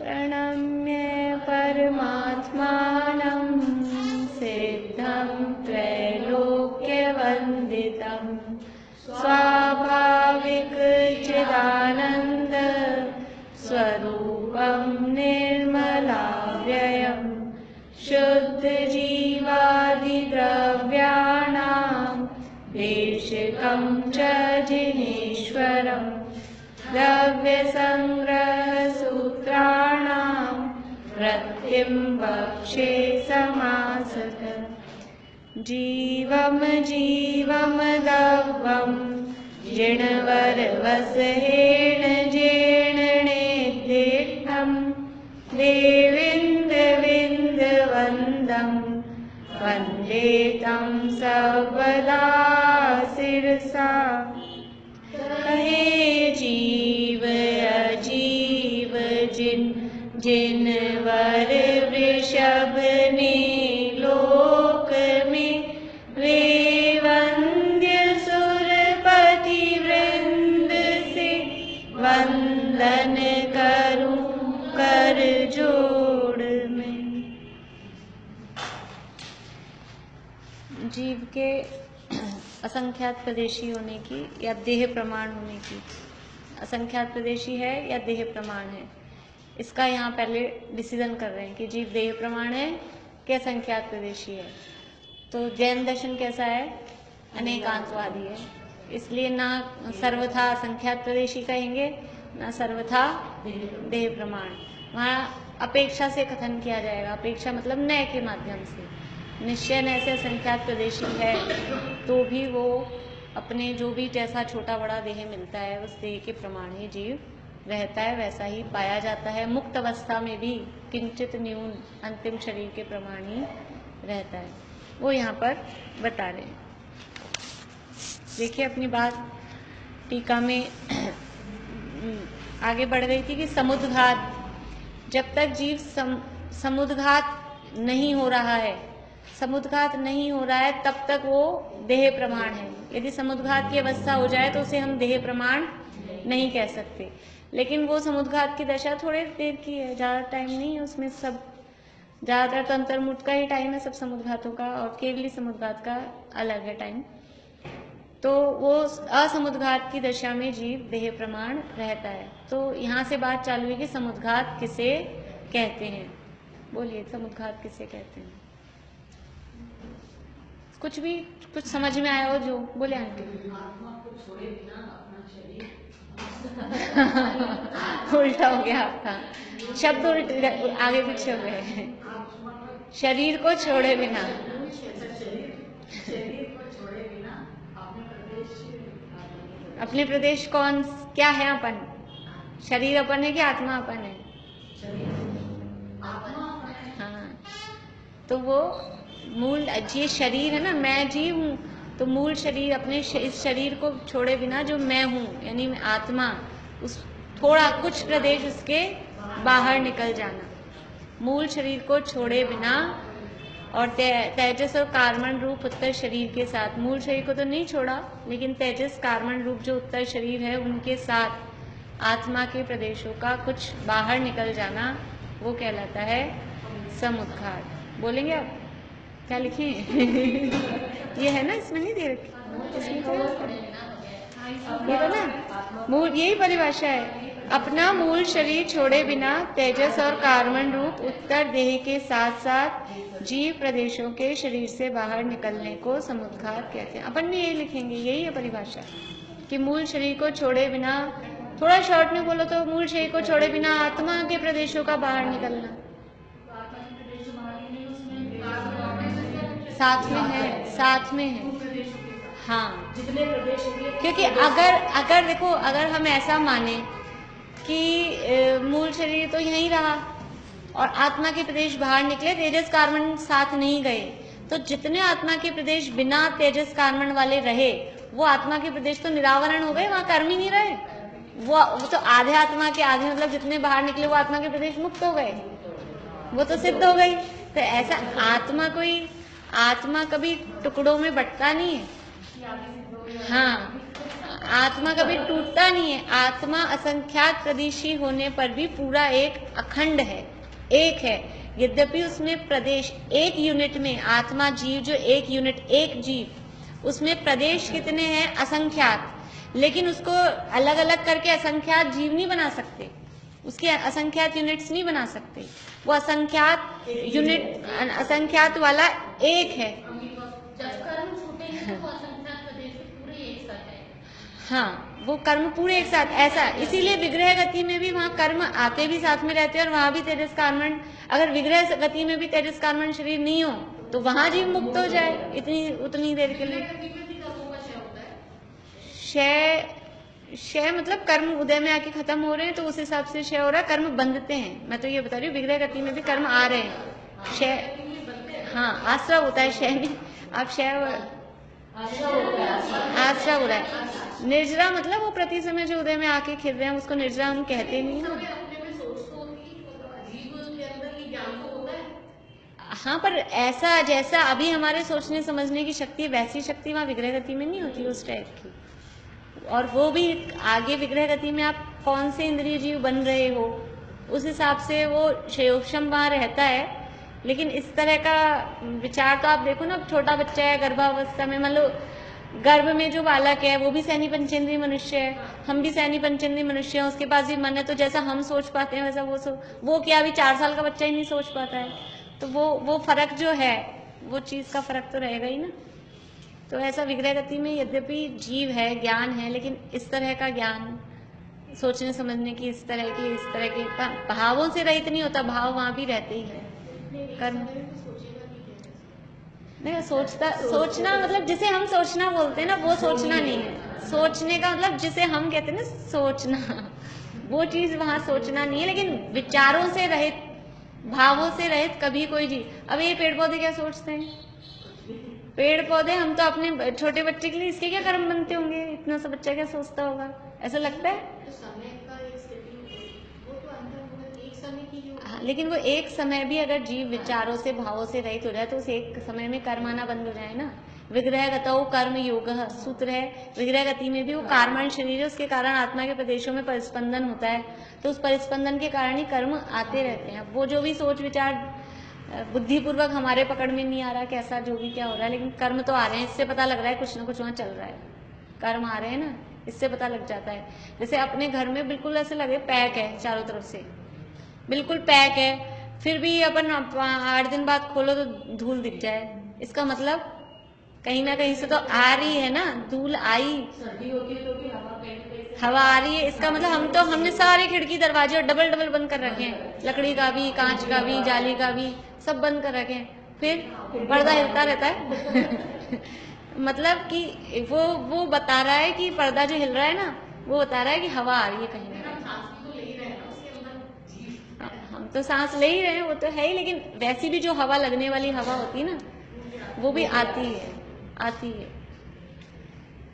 प्रणम्य परमात्मानं सिद्धं त्रैलोक्यवन्दितं स्वाभाविक चिदानन्द स्वरूपं निर्मलाव्ययं शुद्ध जीवादिद्रव्याणां देशिकं च जिनेश्वरम् द्रव्यसंग्रहसूत्राणां वृत्तिं वक्षे समासतः जीवं जीवमदव्वं जिणवरवसहेण जेणनेद्येष्टं देविन्दविन्दवन्दं वन्दे तं सर्वदा शिरसा कहे जीव अजीव जिनवर वृषभ ने लोक में वे वंद्य सुरपति वृंद से वंदन करूं कर जोड़ में। जीव के असंख्यात प्रदेशी होने की या देह प्रमाण होने की, असंख्यात प्रदेशी है या देह प्रमाण है, इसका यहाँ पहले डिसीजन कर रहे हैं कि जीव देह प्रमाण है कि असंख्यात प्रदेशी है। तो जैन दर्शन कैसा है? अनेकांतवादी है, इसलिए ना सर्वथा असंख्यात प्रदेशी कहेंगे ना सर्वथा देह प्रमाण। वहाँ अपेक्षा से कथन किया जाएगा, अपेक्षा मतलब नय के माध्यम से। निश्चय न से असंख्यात प्रदेशी है तो भी वो अपने जो भी जैसा छोटा बड़ा देह मिलता है उस देह के प्रमाण ही जीव रहता है, वैसा ही पाया जाता है। मुक्त अवस्था में भी किंचित न्यून अंतिम शरीर के प्रमाण ही रहता है, वो यहाँ पर बता रहे हैं। देखिए अपनी बात टीका में आगे बढ़ गई थी कि समुद्घात, जब तक जीव समुद्घात नहीं हो रहा है, समुद्घात नहीं हो रहा है तब तक वो देह प्रमाण है। यदि समुद्घात की अवस्था हो जाए तो उसे हम देह प्रमाण नहीं कह सकते। लेकिन वो समुद्घात की दशा थोड़ी देर की है, ज़्यादा टाइम नहीं है उसमें। सब ज़्यादातर तो अंतर्मुठ का ही टाइम है सब समुद्घातों का, और केवली समुद्घात का अलग है टाइम। तो वो असमुद्घात की दशा में जीव देह प्रमाण रहता है। तो यहाँ से बात चालू है कि समुद्घात किसे कहते हैं। बोलिए समुद्घात किसे कहते हैं? कुछ भी कुछ समझ में आया हो जो बोले आंटी। उल्टा हो गया आपका शब्द, आगे पीछे हो गए। शरीर को छोड़े बिना, अपने प्रदेश कौन क्या है? अपन शरीर अपन है कि आत्मा अपन है? हाँ, तो वो मूल ये शरीर है ना, मैं जीव हूँ, तो मूल शरीर अपने इस शरीर को छोड़े बिना जो मैं हूँ यानी मैं आत्मा, उस थोड़ा कुछ प्रदेश उसके बाहर निकल जाना, मूल शरीर को छोड़े बिना। और तेजस और कार्बन रूप उत्तर शरीर के साथ, मूल शरीर को तो नहीं छोड़ा लेकिन तेजस कार्बन रूप जो उत्तर शरीर है उनके साथ आत्मा के प्रदेशों का कुछ बाहर निकल जाना, वो कहलाता है समुद्घात। बोलेंगे आप क्या लिखे? ये है ना, इसमें नहीं दे रखी, इसमें तो ये तो ना मूल, यही परिभाषा है। अपना मूल शरीर छोड़े बिना तेजस और कार्बन रूप उत्तर देह के साथ साथ जीव प्रदेशों के शरीर से बाहर निकलने को समुद्घात कहते हैं। अपन भी यही लिखेंगे, यही है परिभाषा कि मूल शरीर को छोड़े बिना, थोड़ा शॉर्ट में बोलो तो मूल शरीर को छोड़े बिना आत्मा के प्रदेशों का बाहर निकलना। साथ में है, साथ में है, हाँ। क्योंकि अगर देखो, अगर हम ऐसा माने कि मूल शरीर तो यहीं रहा और आत्मा के प्रदेश बाहर निकले, तेजस कार्बन साथ नहीं गए, तो जितने आत्मा के प्रदेश बिना तेजस कार्बन वाले रहे वो आत्मा के प्रदेश तो निरावरण हो गए, वहां कर्म ही नहीं रहे। वो तो आधे आत्मा के आधे मतलब जितने बाहर निकले वो आत्मा के प्रदेश मुक्त हो गए, वो तो सिद्ध हो गई। तो ऐसा आत्मा कभी टुकड़ों में बंटता नहीं है। हाँ, आत्मा कभी टूटता नहीं है। आत्मा असंख्यात प्रदेशी होने पर भी पूरा एक अखंड है, एक है। यद्यपि उसमें प्रदेश, एक यूनिट में आत्मा जीव, जो एक यूनिट, एक जीव, उसमें प्रदेश कितने हैं? असंख्यात। लेकिन उसको अलग अलग करके असंख्यात जीव नहीं बना सकते, उसके असंख्यात यूनिट्स नहीं बना सकते। वो असंख्यात यूनिट, असंख्यात वाला एक है। हाँ, वो कर्म पूरे एक साथ, ऐसा इसीलिए विग्रह गति में भी वहाँ कर्म आते भी साथ में रहते हैं, और वहाँ भी तेजस कार्मण, अगर विग्रह गति में भी तेजस कार्मण शरीर नहीं हो तो वहाँ जीव मुक्त हो जाए इतनी उतनी देर के लिए। क्षय, क्षय मतलब कर्म उदय में आके खत्म हो रहे हैं तो उस हिसाब से क्षय हो रहा है, कर्म बंधते हैं। मैं तो ये बता रही हूँ विग्रह गति में भी कर्म आ रहे हैं, क्षय, हाँ आश्रय होता है क्षय में। आप क्षय आश्रय हो रहा है। निर्जरा मतलब वो प्रति समय जो उदय में आके खिल रहे हैं उसको निर्जरा हम कहते नहीं ना। हाँ, पर ऐसा जैसा अभी हमारे सोचने समझने की शक्ति, वैसी शक्ति वहाँ विग्रह गति में नहीं होती उस टाइप की। और वो भी आगे विग्रह गति में आप कौन से इंद्रिय जीव बन रहे हो उस हिसाब से वो क्षयोक्षम वहाँ रहता है। लेकिन इस तरह का विचार तो आप देखो ना, छोटा बच्चा है गर्भावस्था में, मान लो गर्भ में जो बालक है वो भी सैनी पंचेंद्रीय मनुष्य है, हम भी सैनी पंचेंद्रीय मनुष्य हैं, उसके पास भी मन है। तो जैसा हम सोच पाते हैं वैसा वो क्या अभी 4 साल का बच्चा ही नहीं सोच पाता है। तो वो फर्क जो है, वो चीज़ का फर्क तो रहेगा ही ना। तो ऐसा विग्रह गति में यद्यपि जीव है, ज्ञान है, लेकिन इस तरह का ज्ञान, सोचने समझने की इस तरह के भावों से रहित नहीं होता। भाव वहाँ भी रहते ही है। कर्म नहीं, सोचना मतलब जिसे हम सोचना बोलते हैं ना, वो सोचना नहीं है। सोचने का मतलब जिसे हम कहते हैं ना सोचना, वो चीज वहाँ सोचना नहीं है। लेकिन विचारों से रहित, भावों से रहित कभी कोई जीव। अब ये पेड़ पौधे क्या सोचते हैं? पेड़ पौधे, हम तो अपने छोटे बच्चे के लिए इसके क्या कर्म बनते होंगे, इतना सा बच्चा क्या सोचता होगा, ऐसा लगता है। हाँ, लेकिन वो एक समय भी अगर जीव विचारों से भावों से रहित हो जाए तो उस एक समय में कर्म आना बंद हो जाए ना। विग्रह गतौ कर्म योग सूत्र है। विग्रह गति में भी वो कार्मण शरीर है, उसके कारण आत्मा के प्रदेशों में परिस्पंदन होता है, तो उस परिस्पंदन के कारण ही कर्म आते रहते हैं। वो जो भी सोच विचार बुद्धिपूर्वक हमारे पकड़ में नहीं आ रहा कैसा जो भी क्या हो रहा है, लेकिन कर्म तो आ रहे हैं, इससे पता लग रहा है कुछ ना कुछ वहाँ चल रहा है। कर्म आ रहे हैं ना, इससे पता लग जाता है। जैसे अपने घर में बिल्कुल ऐसे लगे पैक है, चारों तरफ से बिल्कुल पैक है, फिर भी अपन 8 दिन बाद खोलो तो धूल दिख जाए, इसका मतलब कहीं ना कहीं से तो आ रही है ना, धूल आई, हवा आ रही है। इसका मतलब हमने सारे खिड़की दरवाजे और डबल डबल बंद कर रखे हैं, लकड़ी का भी, कांच का भी, जाली का भी, सब बंद कर रखे हैं, फिर पर्दा हिलता रहता है। मतलब कि वो बता रहा है कि पर्दा जो हिल रहा है ना, वो बता रहा है कि हवा आ रही है कहीं ना कहीं। हम तो सांस ले ही रहे हैं, वो तो है ही, लेकिन वैसी भी जो हवा लगने वाली हवा होती है ना, वो भी आती है।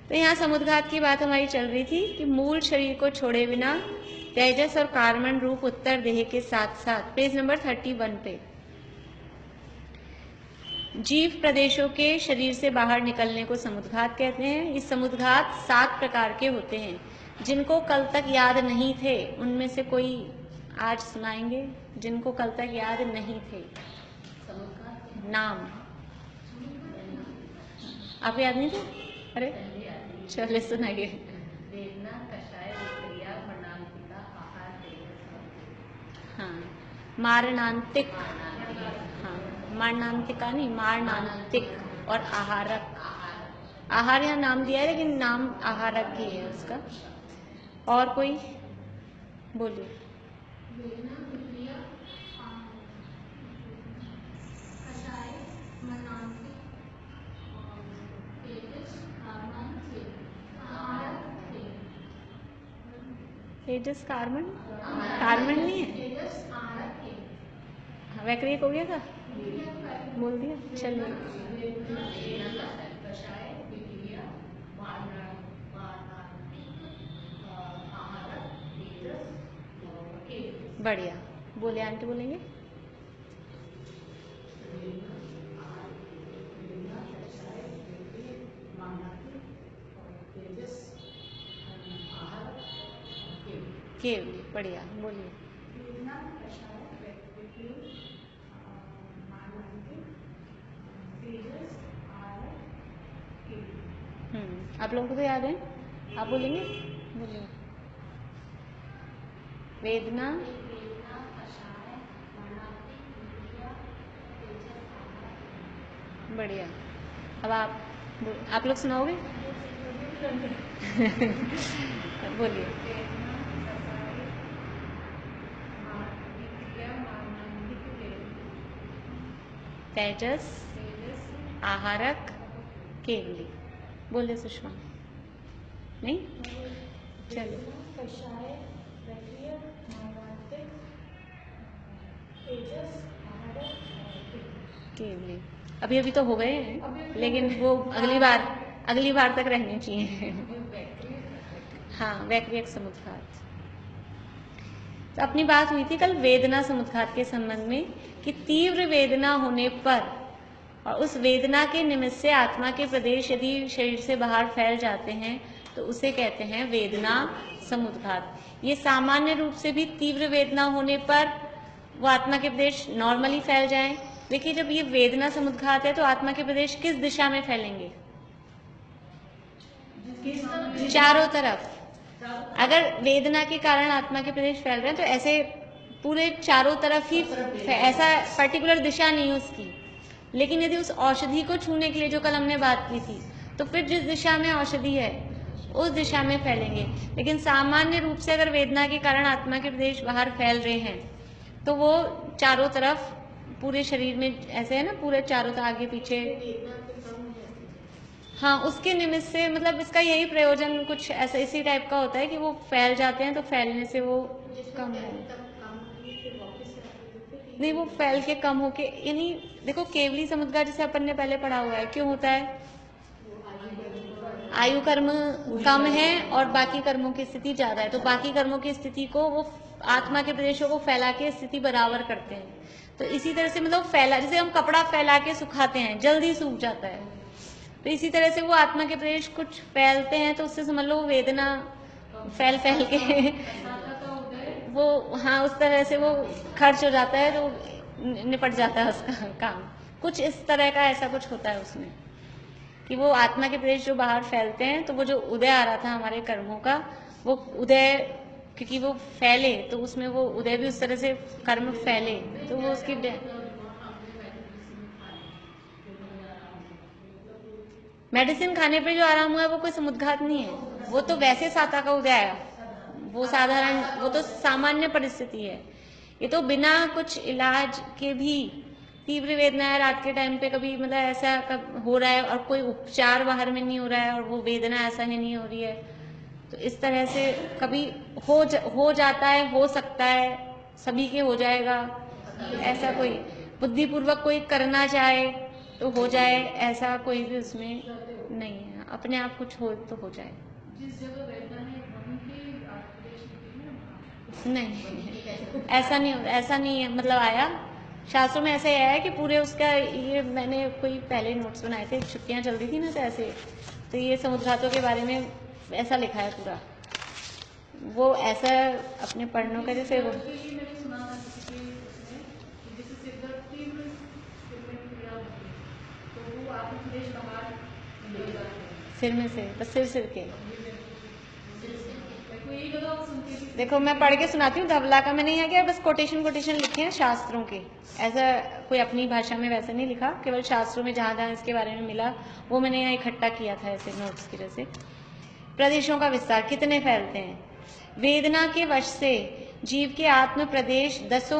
तो यहाँ समुद्घात की बात हमारी चल रही थी कि मूल शरीर को छोड़े बिना तेजस और कार्बन रूप उत्तर देह के साथ साथ, पेज नंबर 31 पे, जीव प्रदेशों के शरीर से बाहर निकलने को समुद्घात कहते हैं। इस समुद्घात 7 प्रकार के होते हैं, जिनको कल तक याद नहीं थे उनमें से कोई आज सुनाएंगे, जिनको कल तक याद नहीं थे नाम। आप याद नहीं थे? अरे चले सुनाइए। हाँ, मारणांतिक, हाँ मारणांतिका नहीं, मारणांतिक और आहारक। आहार यहाँ नाम दिया है लेकिन नाम आहारक ही है उसका। और कोई बोलिए। तेजस कार्बन, कार्बन नहीं है, वैक्रिक हो गया था, बोल दिया, चलिए। बढ़िया, बोले आंटी, बोलेंगे। केवली, बढ़िया, बोलिए। आप लोगों को तो याद है, आप बोलेंगे, बोलिए। वेदना, बढ़िया। अब आप लोग सुनाओगे? बोलिए। तेजस, आहारक, केवली। बोले सुषमा। नहीं, चलो। केवली अभी अभी तो हो गए हैं, लेकिन वो अगली बार तक रहने चाहिए। हाँ, वैक्रियक समुद्घात। तो अपनी बात हुई थी कल वेदना समुद्घात के संबंध में कि तीव्र वेदना होने पर और उस वेदना के निमित्त से आत्मा के प्रदेश यदि शरीर से बाहर फैल जाते हैं तो उसे कहते हैं वेदना समुद्घात। ये सामान्य रूप से भी तीव्र वेदना होने पर वो आत्मा के प्रदेश नॉर्मली फैल जाएं। देखिए, जब ये वेदना समुद्घात है तो आत्मा के प्रदेश किस दिशा में फैलेंगे? चारों तरफ। अगर वेदना के कारण आत्मा के प्रदेश फैल रहे हैं तो ऐसे पूरे चारों तरफ ही, ऐसा पर्टिकुलर दिशा नहीं है उसकी। लेकिन यदि उस औषधि को छूने के लिए जो कल हमने बात की थी, तो फिर जिस दिशा में औषधि है उस दिशा में फैलेंगे। लेकिन सामान्य रूप से अगर वेदना के कारण आत्मा के प्रदेश बाहर फैल रहे हैं तो वो चारों तरफ पूरे शरीर में ऐसे है ना, पूरे चारों तरफ आगे पीछे। हाँ, उसके निमित्त से मतलब इसका यही प्रयोजन कुछ ऐसा इसी टाइप का होता है कि वो फैल जाते हैं तो फैलने से वो कम हो, नहीं वो फैल के कम होके, यानी देखो केवली समुद्घात जैसे अपन ने पहले पढ़ा हुआ है, क्यों होता है? आयु कर्म कम है और बाकी कर्मों की स्थिति ज्यादा है, तो बाकी कर्मों की स्थिति को वो आत्मा के प्रदेशों को फैला के स्थिति बराबर करते हैं। तो इसी तरह से मतलब फैला, जैसे हम कपड़ा फैला के सुखाते हैं जल्दी सूख जाता है, तो इसी तरह से वो आत्मा के प्रदेश कुछ फैलते हैं तो उससे समझ लो वेदना फैल के वो, हाँ, उस तरह से वो खर्च हो जाता है, तो निपट जाता है उसका काम। कुछ इस तरह का ऐसा कुछ होता है उसमें कि वो आत्मा के प्रदेश जो बाहर फैलते हैं तो वो जो उदय आ रहा था हमारे कर्मों का, वो उदय क्योंकि वो फैले तो उसमें वो उदय भी उस तरह से कर्म फैले तो वो उसकी मेडिसिन खाने पे जो आराम हुआ है वो कोई समुद्घात नहीं है, वो तो वैसे साता का उदय आया, वो साधारण, वो तो सामान्य परिस्थिति है। ये तो बिना कुछ इलाज के भी तीव्र वेदना है रात के टाइम पे, कभी मतलब ऐसा कब हो रहा है और कोई उपचार बाहर में नहीं हो रहा है और वो वेदना ऐसा ही नहीं हो रही है, तो इस तरह से कभी हो जाता है, हो सकता है सभी के हो जाएगा, ऐसा कोई बुद्धिपूर्वक कोई करना चाहे तो हो जाए, ऐसा कोई भी उसमें नहीं है, अपने आप कुछ हो तो हो जाए। जिस जगह वेदना है नहीं, ऐसा नहीं है, मतलब आया शास्त्रों में ऐसे आया है कि पूरे उसका, ये मैंने कोई पहले नोट्स बनाए थे, छुट्टियां चल रही थी ना, तो ऐसे तो ये समुद्घातों के बारे में ऐसा लिखा है पूरा, वो ऐसा अपने पढ़नों का जैसे वो सिर में से, बस सिर के। देखो मैं पढ़ के सुनाती हूँ, धवला का मैंने यहाँ क्या बस कोटेशन लिखे हैं शास्त्रों के, ऐसा कोई अपनी भाषा में वैसा नहीं लिखा, केवल शास्त्रों में जहाँ जहाँ इसके बारे में मिला वो मैंने यहाँ इकट्ठा किया था ऐसे नोट्स की जैसे। प्रदेशों का विस्तार कितने फैलते हैं? वेदना के वश से जीव के आत्म प्रदेश 10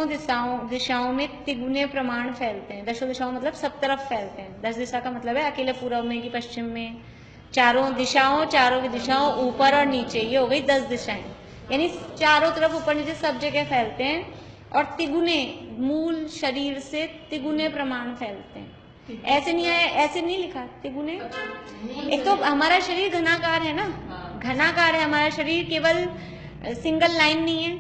दिशाओं में तिगुने प्रमाण फैलते हैं। 10 दिशाओं मतलब सब तरफ फैलते हैं। 10 दिशा का मतलब है अकेले पूर्व में कि पश्चिम में, चारों की दिशाओं ऊपर और नीचे, ये हो गई 10 दिशाएं, यानी चारों तरफ ऊपर नीचे सब जगह फैलते हैं। और तिगुने, मूल शरीर से तिगुने प्रमाण फैलते हैं। ऐसे नहीं लिखा तिगुने। एक तो हमारा शरीर घनाकार है ना, घनाकार है हमारा शरीर, केवल सिंगल लाइन नहीं है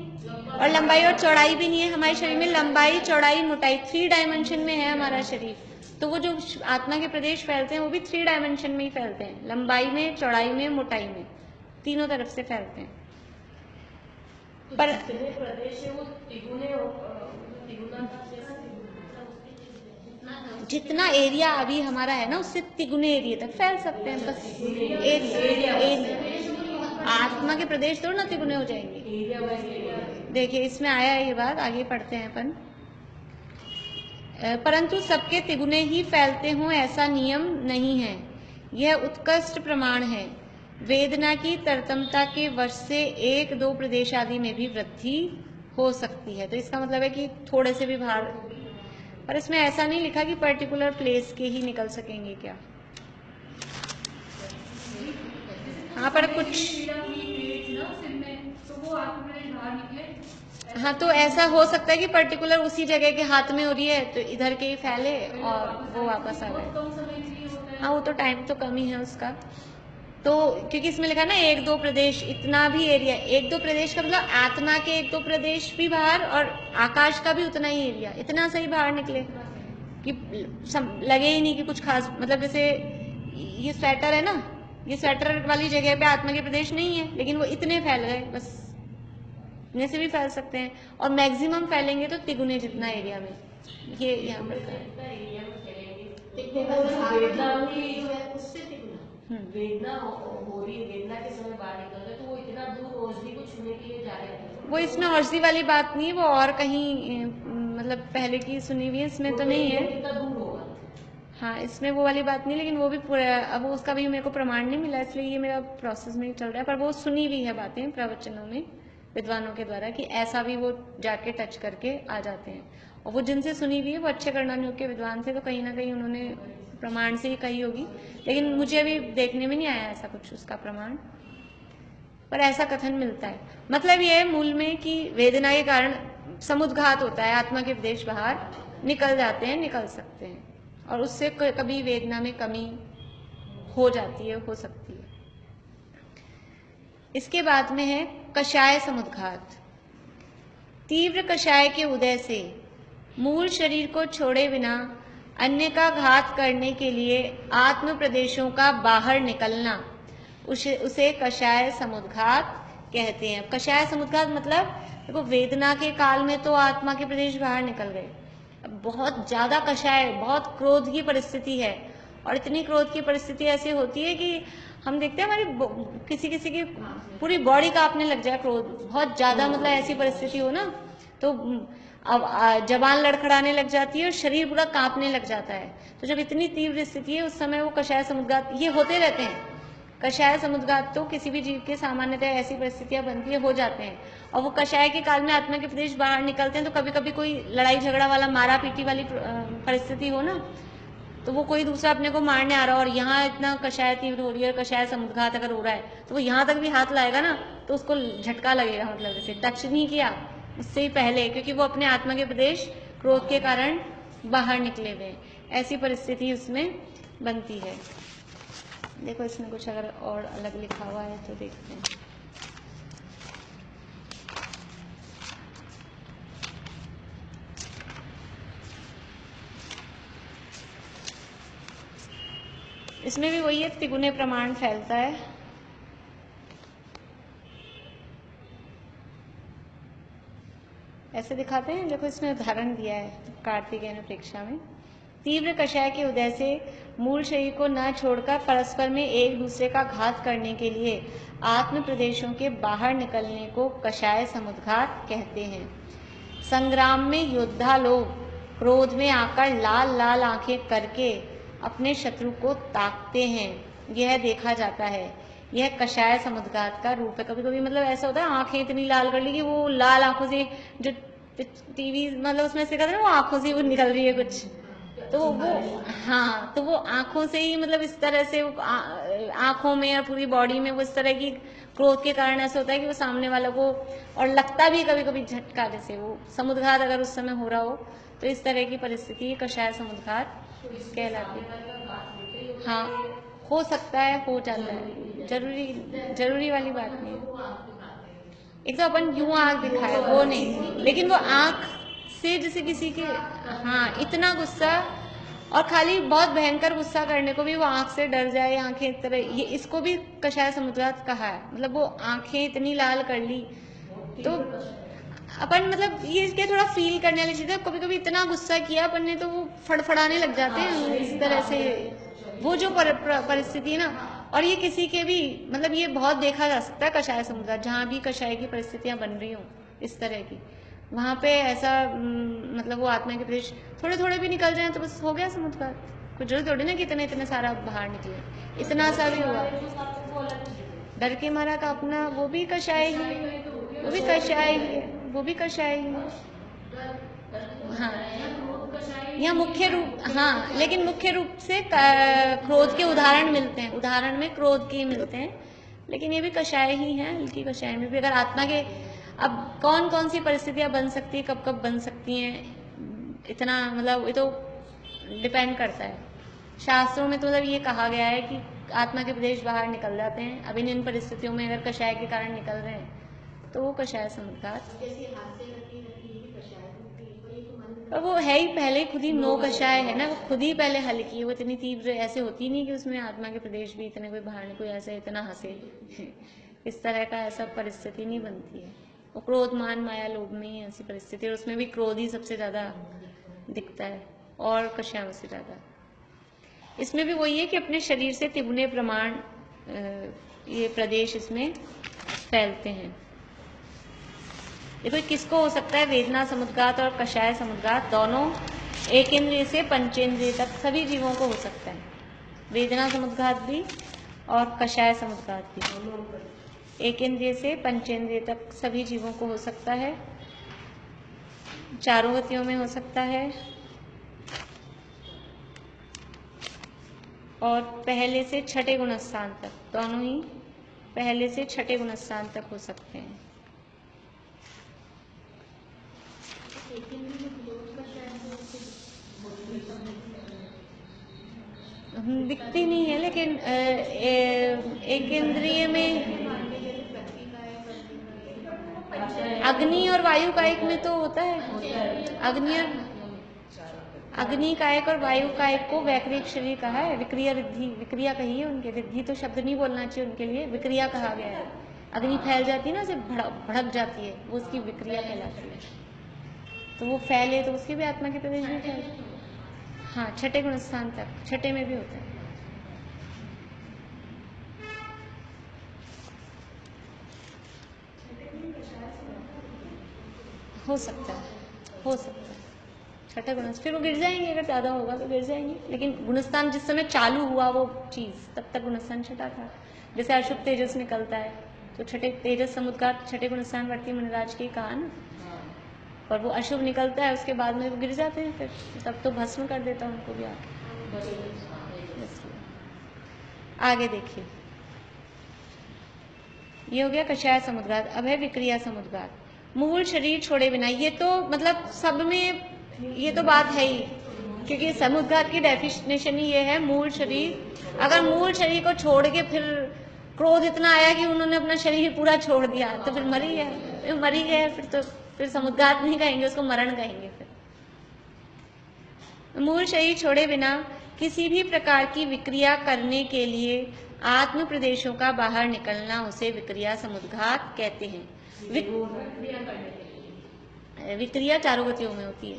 और लंबाई और चौड़ाई भी नहीं है। हमारे शरीर में लंबाई, चौड़ाई, मोटाई 3 डायमेंशन में है हमारा शरीर। तो वो जो आत्मा के प्रदेश फैलते हैं वो भी 3 डायमेंशन में ही फैलते हैं, लंबाई में, चौड़ाई में, मोटाई में, तीनों तरफ से फैलते हैं। पर प्रदेश है वो तिगुने जितना एरिया अभी हमारा है ना उससे तिगुने एरिया तक फैल सकते हैं, बस एरिया। आत्मा के प्रदेश थोड़ा ना तिगुने हो जाएंगे। देखिए इसमें आया है ये बात, आगे पढ़ते हैं अपन। परंतु सबके तिगुने ही फैलते हों ऐसा नियम नहीं है, यह उत्कृष्ट प्रमाण है। वेदना की तरतमता के वश से 1-2 प्रदेश आदि में भी वृद्धि हो सकती है। तो इसका मतलब है कि थोड़े से भी बाहर, पर इसमें ऐसा नहीं लिखा कि पर्टिकुलर प्लेस के ही निकल सकेंगे क्या। हाँ पर कुछ, हाँ तो ऐसा हो सकता है कि पर्टिकुलर उसी जगह के हाथ में हो रही है तो इधर के ही फैले और वो वापस आ गए। हाँ वो तो टाइम तो कम ही है उसका। तो क्योंकि इसमें लिखा ना 1-2 प्रदेश, इतना भी एरिया, 1-2 प्रदेश का मतलब आत्मा के 1-2 प्रदेश भी बाहर और आकाश का भी उतना ही एरिया, इतना सही बाहर निकले कि लगे ही नहीं कि कुछ खास। मतलब जैसे ये स्वेटर है ना, ये स्वेटर वाली जगह पे आत्मा के प्रदेश नहीं है, लेकिन वो इतने फैल गए, बस इतने से भी फैल सकते हैं। और मैक्सिमम फैलेंगे तो तिगुने जितना एरिया में, ये यहाँ पर वेदना हो रही है, वेदना के समय बाहर निकल रहे तो वो इतना दूर औषधि को छूने के लिए जा रहे हैं। वो इसमें औषधि वाली बात नहीं है, वो और कहीं मतलब पहले की सुनी हुई है, इसमें तो नहीं है। कितना दूर होगा? हाँ इसमें वो वाली बात नहीं, लेकिन वो भी पूरा, अब उसका भी मेरे को प्रमाण नहीं मिला, इसलिए ये मेरा प्रोसेस में चल रहा है। पर वो सुनी हुई है बातें प्रवचनों में विद्वानों के द्वारा कि ऐसा भी वो जाके टच करके आ जाते हैं। और वो जिनसे सुनी हुई है वो अच्छे कर्णानियों के विद्वान थे, तो कहीं ना कहीं उन्होंने प्रमाण से ही कही होगी, लेकिन मुझे अभी देखने में नहीं आया ऐसा कुछ उसका प्रमाण, पर ऐसा कथन मिलता है। मतलब ये है मूल में कि वेदना के कारण समुद्घात होता है, आत्मा के प्रदेश बाहर निकल जाते हैं, निकल सकते हैं, और उससे कभी वेदना में कमी हो जाती है, हो सकती है। इसके बाद में है कषाय समुद्घात। तीव्र कषाय के उदय से मूल शरीर को छोड़े बिना अन्य का घात करने के लिए आत्म प्रदेशों का बाहर निकलना, उसे कषाय समुद्घात कहते हैं। कषाय समुद्घात मतलब देखो वेदना के काल में तो आत्मा के प्रदेश बाहर निकल गए, बहुत ज्यादा कषाय, बहुत क्रोध की परिस्थिति है, और इतनी क्रोध की परिस्थिति ऐसी होती है कि हम देखते हैं हमारी किसी किसी की पूरी बॉडी कांपने लग जाए, क्रोध बहुत ज्यादा, मतलब ऐसी परिस्थिति हो ना तो अब जबान लड़खड़ाने लग जाती है और शरीर पूरा कांपने लग जाता है। तो जब इतनी तीव्र स्थिति है उस समय वो कषाय समुद्घात ये होते रहते हैं। कषाय समुद्घात तो किसी भी जीव के सामान्यतः ऐसी परिस्थितियां बनती है, हो जाते हैं, और वो कषाय के काल में आत्मा के प्रदेश बाहर निकलते हैं। तो कभी कभी कोई लड़ाई झगड़ा वाला, मारा पीटी वाली परिस्थिति हो ना, तो वो कोई दूसरा अपने को मारने आ रहा हो और यहाँ इतना कषाय तीव्र हो रही है और कषाय समुद्घात अगर हो रहा है तो वो यहाँ तक भी हाथ लाएगा ना तो उसको झटका लगेगा, मतलब जैसे टच नहीं किया उससे ही पहले, क्योंकि वो अपने आत्मा के प्रदेश क्रोध के कारण बाहर निकले हुए, ऐसी परिस्थिति उसमें बनती है। देखो इसमें कुछ अगर और अलग लिखा हुआ है तो देखते हैं। इसमें भी वही है, तिगुने प्रमाण फैलता है। ऐसे दिखाते हैं, देखो इसमें उदाहरण दिया है कार्तिकेय परीक्षा में। तीव्र कषाय के उदय से मूल शरीर को न छोड़कर परस्पर में एक दूसरे का घात करने के लिए आत्म प्रदेशों के बाहर निकलने को कषाय समुद्घात कहते हैं। संग्राम में योद्धा लोग क्रोध में आकर लाल लाल आंखें करके अपने शत्रु को ताकते हैं, यह देखा जाता है। यह कषाय समुद्घात का रूप है। कभी कभी मतलब ऐसा होता है आंखें इतनी लाल कर ली कि वो लाल आंखों से, जो टीवी मतलब उसमें से कहते हैं वो आंखों से वो निकल रही है कुछ, तो वो हाँ, तो वो आंखों से ही मतलब इस तरह से आंखों में और पूरी बॉडी में वो इस तरह की क्रोध के कारण ऐसा होता है कि वो सामने वालों को, और लगता भी कभी कभी झटका, जैसे वो समुद्घात अगर उस समय हो रहा हो तो इस तरह की परिस्थिति कषाय समुद्घात कहलाती है। हाँ हो सकता है, हो जाता है, जरूरी वाली बात नहीं है। एक तो अपन यूं आंख दिखाए वो नहीं, लेकिन वो आंख से जैसे किसी के, हाँ इतना गुस्सा, और खाली बहुत भयंकर गुस्सा करने को भी वो आंख से डर जाए, आंखें इस तरह, ये इसको भी कषाय समुद्घात कहा है। मतलब वो आंखें इतनी लाल कर ली तो अपन मतलब ये इसके थोड़ा फील करने वाली चीज है। कभी कभी इतना गुस्सा किया अपन ने तो वो फड़फड़ाने लग जाते हैं इस तरह से, वो जो परिस्थिति है ना। और ये किसी के भी मतलब ये बहुत देखा जा सकता है कषाय समुदाय, जहाँ भी कषाय की परिस्थितियां बन रही हों इस तरह की, वहां पे ऐसा मतलब वो आत्मा के प्रदेश थोड़े थोड़े भी निकल जाए तो बस हो गया समुद्र। कुछ जरूरत थोड़ी ना कि इतने इतने सारा बाहर निकले, इतना सा भी हुआ डर के मारा का अपना, वो भी कषाय ही है, वो भी कषाय ही है, वो भी कषाय ही है। हाँ यहाँ मुख्य रूप, हाँ लेकिन मुख्य रूप से क्रोध के उदाहरण मिलते हैं, उदाहरण में क्रोध के मिलते हैं, लेकिन ये भी कषाय ही है। हल्की कषाय में भी अगर आत्मा के, अब कौन कौन सी परिस्थितियां बन सकती है, कब कब बन सकती हैं, इतना मतलब ये तो डिपेंड करता है। शास्त्रों में तो मतलब ये कहा गया है कि आत्मा के प्रदेश बाहर निकल जाते हैं। अब इन परिस्थितियों में अगर कषाय के कारण निकल रहे हैं तो वो कषाय समुद्घात, और वो है ही पहले ही खुद ही नो कषाय है ना, वो खुद ही पहले हल की है। वो इतनी तीव्र ऐसे होती नहीं कि उसमें आत्मा के प्रदेश भी इतने कोई बाहर कोई ऐसे इतना हंसे इस तरह का ऐसा परिस्थिति नहीं बनती है। वो क्रोध मान माया लोभ में ही ऐसी परिस्थिति, और उसमें भी क्रोध ही सबसे ज्यादा दिखता है और कषायों से ज्यादा। इसमें भी वही है कि अपने शरीर से तिगुने प्रमाण ये प्रदेश इसमें फैलते हैं। देखो किसको हो सकता है, वेदना समुद्घात और कषाय समुद्घात दोनों एक इंद्रिय से पंचेंद्रिय तक सभी जीवों को हो सकता है। वेदना समुद्घात भी और कषाय समुद्घात भी एक इंद्रिय से पंचेंद्रिय तक सभी जीवों को हो सकता है। चारों गतियों में हो सकता है और पहले से छठे गुणस्थान तक, दोनों ही पहले से छठे गुणस्थान तक हो सकते हैं। दिखती नहीं है लेकिन एक इंद्रिय में अग्नि और वायु कायिक में तो होता है। अग्नि कायिक और वायु कायिक को वैक्रिक शरीर कहा है। विक्रिया रिद्धि, विक्रिया कही है उनके, रिद्धि तो शब्द नहीं बोलना चाहिए उनके लिए, विक्रिया कहा गया है। अग्नि फैल जाती है ना, उसे भड़क जाती है, वो उसकी विक्रिया कहलाती है। तो वो फैले तो उसकी भी आत्मा के प्रदेश में फैले। हाँ छठे गुणस्थान तक, छठे में भी होता है। हो सकता है, हो सकता है छठे गुणस्थान, फिर वो गिर जाएंगे अगर ज्यादा होगा तो गिर जाएंगे, लेकिन गुणस्थान जिस समय चालू हुआ वो चीज तब तक गुणस्थान छठा था। जैसे अशुभ तेजस निकलता है तो छठे तेजस समुद्घात छठे गुणस्थान वर्ती मुनिराज की कहा ना, और वो अशुभ निकलता है उसके बाद में वो गिर जाते हैं, फिर तब तो भस्म कर देता है उनको भी आगे। आगे देखिए, ये हो गया कषाय समुद्घात। अब है विक्रिया समुद्घात। मूल शरीर छोड़े बिना, ये तो मतलब सब में ये तो बात है ही, क्योंकि समुद्घात की डेफिनेशन ही ये है मूल शरीर। अगर मूल शरीर को छोड़ के फिर क्रोध इतना आया कि उन्होंने अपना शरीर पूरा छोड़ दिया तो फिर मर ही गया, मर ही गया, फिर तो फिर समुद्घात नहीं कहेंगे उसको, मरण कहेंगे। फिर मूल शरीर छोड़े बिना किसी भी प्रकार की विक्रिया करने के लिए आत्म प्रदेशों का बाहर निकलना उसे विक्रिया समुद्घात कहते हैं। विक्रिया चारों गतियों में होती है,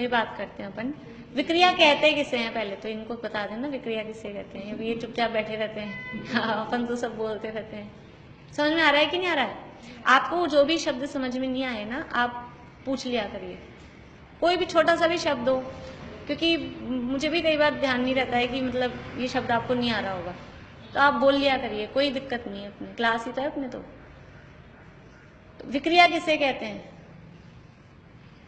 ये बात करते हैं अपन। विक्रिया कहते किसे हैं पहले तो इनको बता देना, विक्रिया किसे कहते हैं। ये चुपचाप बैठे रहते हैं, हाँ अपन तो सब बोलते रहते हैं। समझ में आ रहा है कि नहीं आ रहा है? आपको जो भी शब्द समझ में नहीं आए ना, आप पूछ लिया करिए, कोई भी छोटा सा भी शब्द हो, क्योंकि मुझे भी कई बार ध्यान नहीं रहता है कि मतलब ये शब्द आपको नहीं आ रहा होगा, तो आप बोल लिया करिए, कोई दिक्कत नहीं है। अपने क्लास ही तो है अपने तो विक्रिया किसे कहते हैं?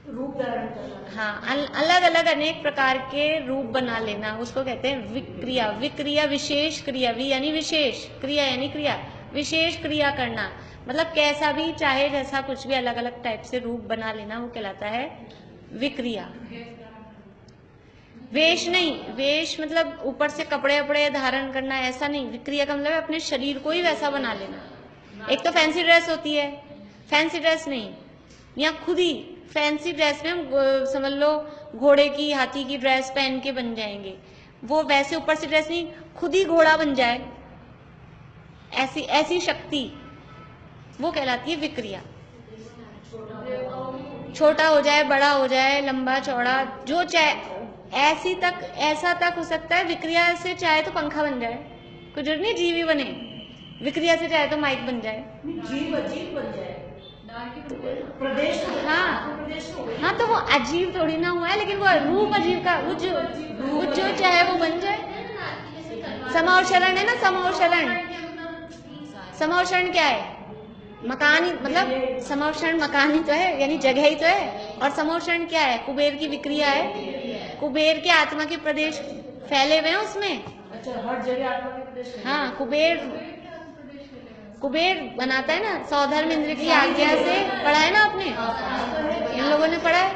रूप धारण करना। हाँ, अलग अलग अनेक प्रकार के रूप बना लेना, उसको कहते हैं विक्रिया। विक्रिया विशेष क्रिया, वि यानी विशेष, क्रिया यानी क्रिया, विशेष क्रिया करना, मतलब कैसा भी चाहे जैसा कुछ भी अलग अलग टाइप से रूप बना लेना, वो कहलाता है विक्रिया। वेश नहीं, वेश मतलब ऊपर से कपड़े वपड़े धारण करना, ऐसा नहीं। विक्रिया का मतलब है अपने शरीर को ही वैसा बना लेना। एक तो फैंसी ड्रेस होती है, फैंसी ड्रेस नहीं, या खुद ही फैंसी ड्रेस में हम समझ लो घोड़े की हाथी की ड्रेस पहन के बन जाएंगे, वो वैसे ऊपर से ड्रेस नहीं, खुद ही घोड़ा बन जाए, ऐसी ऐसी शक्ति वो कहलाती है विक्रिया। छोटा हो जाए, बड़ा हो जाए, लंबा चौड़ा, जो चाहे, ऐसा तक हो सकता है। विक्रिया से चाहे तो पंखा बन जाए, कोई जरूरत नहीं जीव ही बने। विक्रिया से चाहे तो माइक बन जाए, जीव अजीब बन जाए, प्रदेश हाँ तो वो अजीब थोड़ी ना हुआ है, लेकिन वो रूप अजीब का, वो जो चाहे वो बन जाए। समावशरण है ना, समावशरण। समावशरण क्या है? मकान ही, मतलब समावशरण मकान ही तो है, यानी जगह ही तो है। और समावशरण क्या है? कुबेर की विक्रिया है। कुबेर के आत्मा के प्रदेश फैले हुए हैं उसमें। अच्छा, हर जगह आत्मा के प्रदेश। हाँ, कुबेर बनाता है ना, सौधर्म इंद्र की आज्ञा से। पढ़ा है ना आपने? इन लोगों ने पढ़ा है।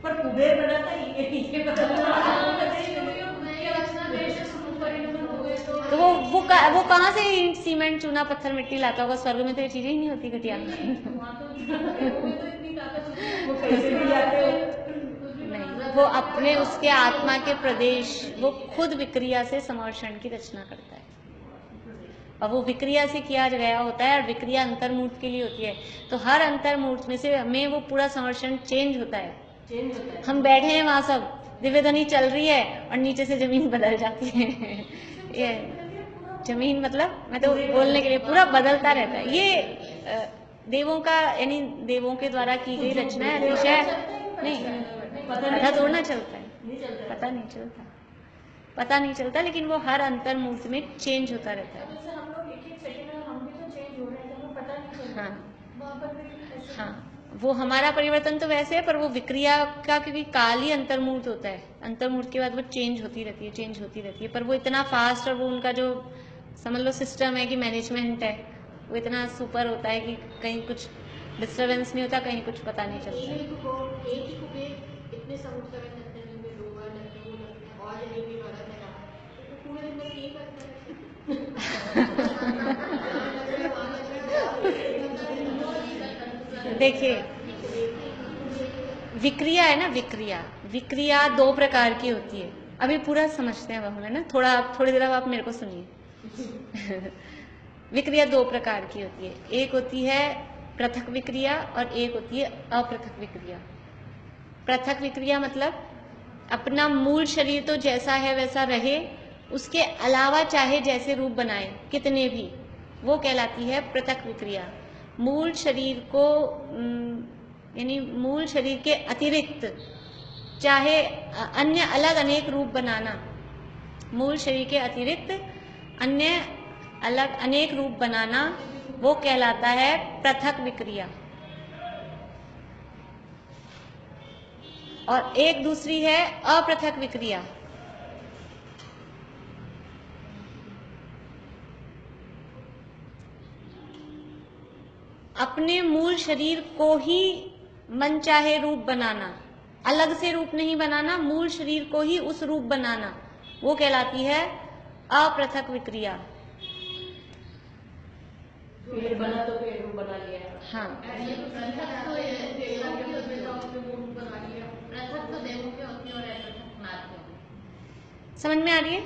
पर कुबेर बनाता है तो वो कहाँ से सीमेंट, चूना, पत्थर, मिट्टी लाता होगा? स्वर्ग में तो ये चीजें ही नहीं होती घटिया। नहीं, वो अपने उसके आत्मा के प्रदेश, वो खुद विक्रिया से समावशरण की रचना करता है। और वो विक्रिया से किया गया होता है, और विक्रिया अंतर्मूर्त के लिए होती है। तो हर अंतर्मूर्त में वो पूरा संवर्षण चेंज होता है। हम बैठे हैं वहां, सब दिव्य ध्वनि चल रही है, और नीचे से जमीन बदल जाती है। ये जमीन, मतलब मैं तो बोलने के लिए, पूरा बदलता रहता है। ये देवों का, यानी देवों के द्वारा की गई रचना है। अतिशय नहीं, पता थोड़ा चलता है, पता नहीं चलता, लेकिन वो हर अंतर्मूर्त में चेंज होता रहता है। हाँ, वो हमारा परिवर्तन तो वैसे है, पर वो विक्रिया का, क्योंकि काल ही अंतर्मूर्त होता है। अंतर्मूर्त के बाद वो चेंज होती रहती है। पर वो इतना फास्ट, और वो उनका जो समझ लो सिस्टम है कि मैनेजमेंट है, वो इतना सुपर होता है कि कहीं कुछ डिस्टर्बेंस नहीं होता, कहीं कुछ पता नहीं चलता। देखिए, विक्रिया है ना, विक्रिया 2 प्रकार की होती है। अभी पूरा समझते हैं हम, है ना? थोड़ी देर आप मेरे को सुनिए। विक्रिया 2 प्रकार की होती है। एक होती है पृथक विक्रिया, और एक होती है अपृथक विक्रिया। पृथक विक्रिया मतलब अपना मूल शरीर तो जैसा है वैसा रहे, उसके अलावा चाहे जैसे रूप बनाए, कितने भी, वो कहलाती है पृथक विक्रिया। मूल शरीर को, यानी मूल शरीर के अतिरिक्त चाहे अन्य अलग अनेक रूप बनाना, मूल शरीर के अतिरिक्त अन्य अलग अनेक रूप बनाना, वो कहलाता है पृथक विक्रिया। और एक दूसरी है अपृथक विक्रिया। अपने मूल शरीर को ही मन चाहे रूप बनाना, अलग से रूप नहीं बनाना, मूल शरीर को ही उस रूप बनाना, वो कहलाती है अपृथक विक्रिया। पेड़ बना तो पेड़ रूप बना लिया। हाँ, समझ में आ रही है?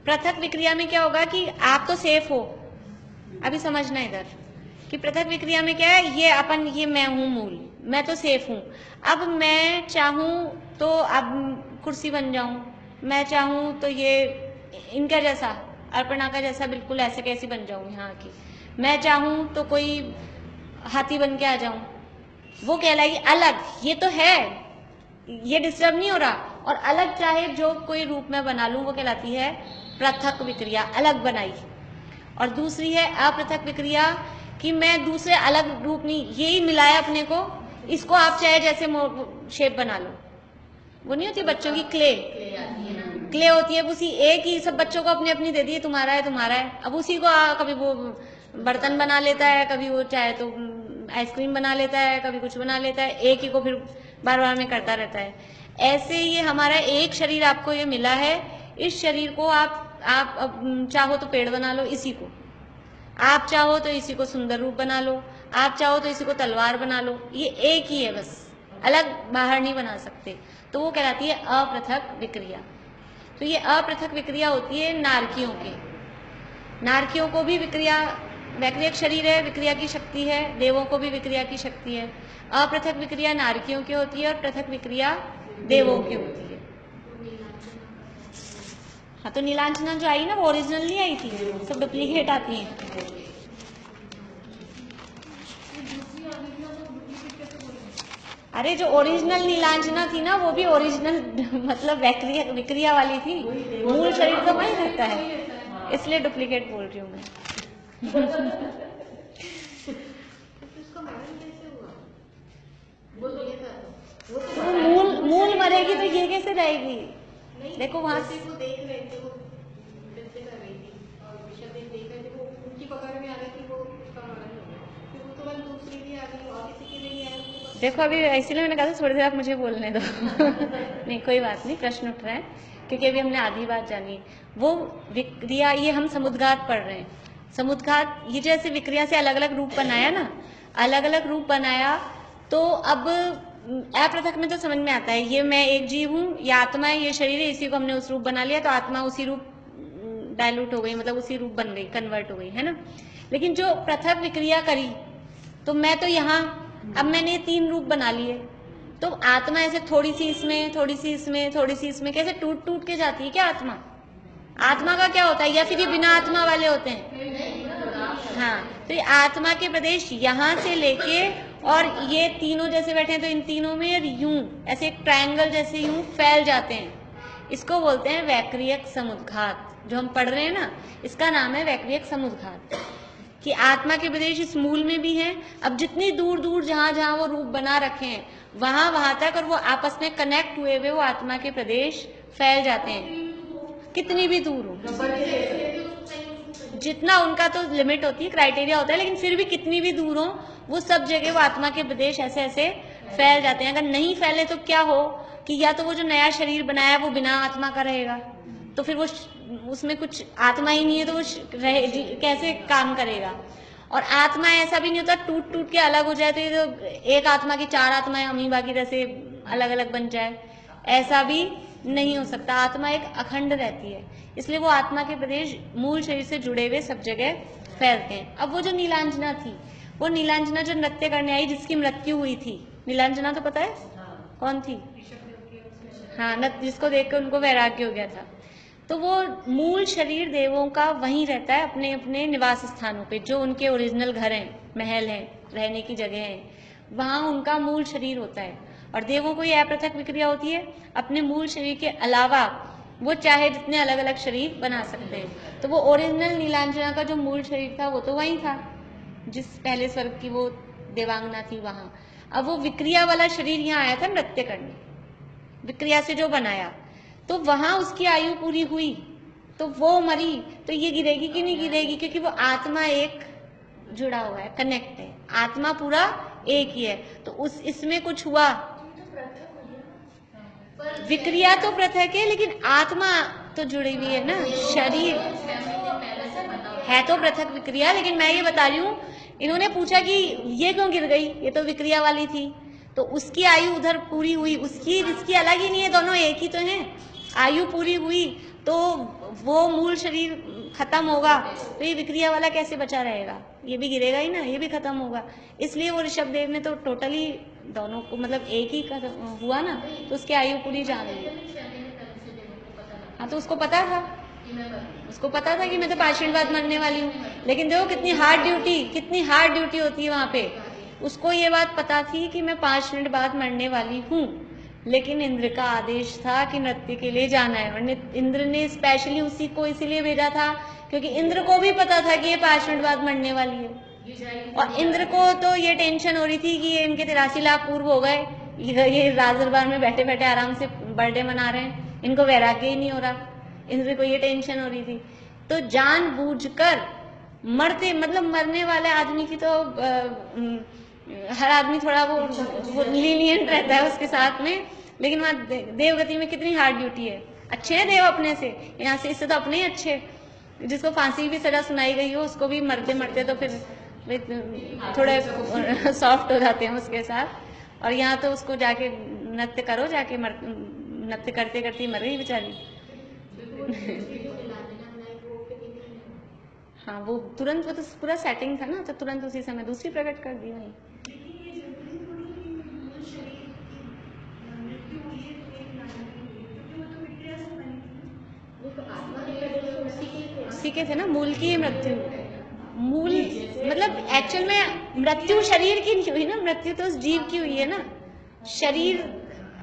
पृथक विक्रिया में क्या होगा कि आप तो सेफ हो। अभी समझना इधर कि पृथक विक्रिया में क्या है, ये मैं हूं मूल, मैं तो सेफ हूं। अब मैं चाहूं तो अब कुर्सी बन जाऊं, मैं चाहूं तो ये इनका जैसा, अर्पणा का जैसा बिल्कुल ऐसे कैसी बन जाऊं यहाँ की, मैं चाहूं तो कोई हाथी बन के आ जाऊं, वो कहलाएगी अलग। ये तो है, ये डिस्टर्ब नहीं हो रहा। और अलग चाहे जो कोई रूप में बना लूं, वो कहलाती है पृथक विक्रिया, अलग बनाई। और दूसरी है अपृथक विक्रिया, कि मैं दूसरे अलग रूप नहीं, यही मिलाया अपने को, इसको आप चाहे जैसे शेप बना लो। वो नहीं होती बच्चों की क्ले होती है, उसी एक ही सब बच्चों को अपनी अपनी दे दी, तुम्हारा है। अब उसी को कभी वो बर्तन बना लेता है, कभी वो चाहे तो आइसक्रीम बना लेता है, कभी कुछ बना लेता है, एक ही को फिर बार बार में करता रहता है। ऐसे ही ये हमारा एक शरीर आपको ये मिला है, इस शरीर को आप चाहो तो पेड़ बना लो, इसी को आप चाहो तो इसी को सुंदर रूप बना लो, आप चाहो तो इसी को तलवार बना लो, ये एक ही है, बस अलग बाहर नहीं बना सकते। तो वो कहलाती है अपृथक विक्रिया। तो ये अपृथक विक्रिया होती है नारकियों की। नारकियों को भी विक्रिया वैक्रियक शरीर है, विक्रिया की शक्ति है, देवों को भी विक्रिया की शक्ति है। अपृथक विक्रिया नारकियों की होती है और पृथक विक्रिया देवों की होती है। हाँ, तो नीलांजना जो आई ना वो ओरिजिनल नहीं आई थी, सब डुप्लीकेट आती हैं। अरे जो ओरिजिनल नीलांजना थी ना वो भी ओरिजिनल मतलब विक्रिया वाली थी, मूल शरीर तो वही रहता है, इसलिए डुप्लीकेट बोल रही हूँ मैं। तो मूल मरेगी तो ये कैसे रहेगी? देखो वहां से वो देख रहे थे, वो नृत्य कर रही थी और विषय देख रहे थे, वो उनकी पकड़ में आ गई थी, वो उसका मरण हो गया, फिर वो तुरंत दूसरी भी आ गई और किसी के लिए आया। देखो अभी इसीलिए मैंने कहा था थोड़ी देर आप मुझे बोलने दो। नहीं कोई बात नहीं, प्रश्न उठ रहे हैं क्योंकि अभी हमने आधी बात जानी। वो विक्रिया, ये हम समुद्घात पढ़ रहे हैं। समुद्घात ये जैसे विक्रिया से अलग अलग रूप बनाया ना, अलग अलग रूप बनाया, तो अब अपृथक में तो समझ में आता है ये मैं एक जीव हूँ, ये आत्मा है, ये शरीर है, इसी को हमने उस रूप बना लिया तो आत्मा उसी रूप डायलूट हो गई, मतलब उसी रूप बन गई, कन्वर्ट हो गई, है ना। लेकिन जो पृथक विक्रिया करी तो मैं तो यहाँ, अब मैंने 3 रूप बना लिए, तो आत्मा ऐसे थोड़ी सी इसमें, थोड़ी सी इसमें, थोड़ी सी इसमें, कैसे टूट टूट के जाती है क्या आत्मा? आत्मा का क्या होता है? या फिर ये बिना आत्मा वाले होते हैं? हाँ, तो ये आत्मा के प्रदेश यहाँ से लेके और ये तीनों जैसे बैठे हैं तो इन तीनों में यूं ऐसे एक ट्रायंगल जैसे यूं फैल जाते हैं। इसको बोलते हैं वैक्रियक समुद्घात। जो हम पढ़ रहे हैं ना, इसका नाम है वैक्रियक समुद्घात, कि आत्मा के प्रदेश इस मूल में भी हैं। अब जितनी दूर दूर जहां जहां वो रूप बना रखे हैं वहां तक, और वो आपस में कनेक्ट हुए हुए वो आत्मा के प्रदेश फैल जाते हैं, कितनी भी दूर हो। जितना उनका तो लिमिट होती है, क्राइटेरिया होता है, लेकिन फिर भी कितनी भी दूर हो वो सब जगह वो आत्मा के प्रदेश ऐसे ऐसे फैल जाते हैं। अगर नहीं फैले तो क्या हो कि या तो वो जो नया शरीर बनाया वो बिना आत्मा का रहेगा, तो फिर वो उसमें कुछ आत्मा ही नहीं है, तो वो कैसे काम करेगा। और आत्मा ऐसा भी नहीं होता टूट टूट के अलग हो जाए, तो ये तो एक आत्मा की 4 आत्माएं अमीबा की जैसे अलग अलग बन जाए, ऐसा भी नहीं हो सकता। आत्मा एक अखंड रहती है, इसलिए वो आत्मा के प्रदेश मूल शरीर से जुड़े हुए सब जगह फैलते हैं। अब वो जो नीलांजना थी, वो नीलांजना जो नृत्य करने आई जिसकी मृत्यु हुई थी, नीलांजना तो पता है कौन थी? हाँ, जिसको देखकर उनको वैराग्य हो गया था। तो वो मूल शरीर देवों का वहीं रहता है, अपने अपने निवास स्थानों पे, जो उनके ओरिजिनल घर हैं, महल हैं, रहने की जगह हैं, वहाँ उनका मूल शरीर होता है। और देवों को ये अपृथक विक्रिया होती है, अपने मूल शरीर के अलावा वो चाहे जितने अलग अलग शरीर बना सकते हैं। तो वो ओरिजिनल नीलांजना का जो मूल शरीर था वो तो वहीं था, जिस पहले स्वर्ग की वो देवांगना थी वहाँ। अब वो विक्रिया वाला शरीर यहाँ आया था नृत्य करने, विक्रिया से जो बनाया, तो वहां उसकी आयु पूरी हुई तो वो मरी, तो ये गिरेगी कि नहीं गिरेगी? क्योंकि वो आत्मा एक जुड़ा हुआ है, कनेक्ट है, आत्मा पूरा एक ही है। तो उस इसमें कुछ हुआ, विक्रिया तो पृथक है लेकिन आत्मा तो जुड़ी हुई है ना, शरीर है तो पृथक विक्रिया। लेकिन मैं ये बता रही हूँ, इन्होंने पूछा कि ये क्यों गिर गई, ये तो विक्रिया वाली थी, तो उसकी आयु उधर पूरी हुई, उसकी जिसकी अलग ही नहीं है, दोनों एक ही तो हैं। आयु पूरी हुई तो वो मूल शरीर खत्म होगा, तो ये विक्रिया वाला कैसे बचा रहेगा? ये भी गिरेगा ही ना, ये भी खत्म होगा। इसलिए वो ऋषभदेव ने तो टोटली दोनों को मतलब एक ही हुआ ना, तो उसकी आयु पूरी जान ली। हाँ, तो उसको पता था, उसको पता था कि मैं तो 5 मिनट बाद मरने वाली हूँ। लेकिन देखो कितनी हार्ड ड्यूटी होती है वहां पे। उसको ये बात पता थी कि मैं 5 मिनट बाद मरने वाली हूँ, लेकिन इंद्र का आदेश था कि नृत्य के लिए जाना है, और इंद्र ने स्पेशली उसी को इसीलिए भेजा था क्योंकि इंद्र को भी पता था कि ये 5 मिनट बाद मरने वाली है। और इंद्र को तो ये टेंशन हो रही थी कि ये इनके 83 लाख पूर्व हो गए, ये राजदरबार में बैठे बैठे आराम से बर्थडे मना रहे हैं, इनको वैराग्य ही नहीं हो रहा। इंद्र को ये टेंशन हो रही थी, तो जानबूझकर मरते मतलब मरने वाले आदमी की तो हर आदमी थोड़ा वो लीनियंट रहता है उसके साथ में, लेकिन वहाँ देवगति में कितनी हार्ड ड्यूटी है। अच्छे हैं देव अपने से, यहाँ से इससे तो अपने ही अच्छे। जिसको फांसी भी सजा सुनाई गई हो उसको भी मरते मरते तो फिर थोड़े सॉफ्ट हो जाते हैं उसके साथ। और यहाँ तो उसको जाके नृत्य करो, जाके नृत्य करते करते मर गई बेचारी। हाँ वो तुरंत, वो तो पूरा सेटिंग था ना, तो तुरंत उसी समय दूसरी प्रकट कर दी वही। वो तो आत्मा के पेट में उसी के थे। उसी के थे ना, मूल की मृत्यु। मूल मतलब एक्चुअल में मृत्यु शरीर की नहीं हुई ना, मृत्यु तो उस जीव की हुई है ना। शरीर,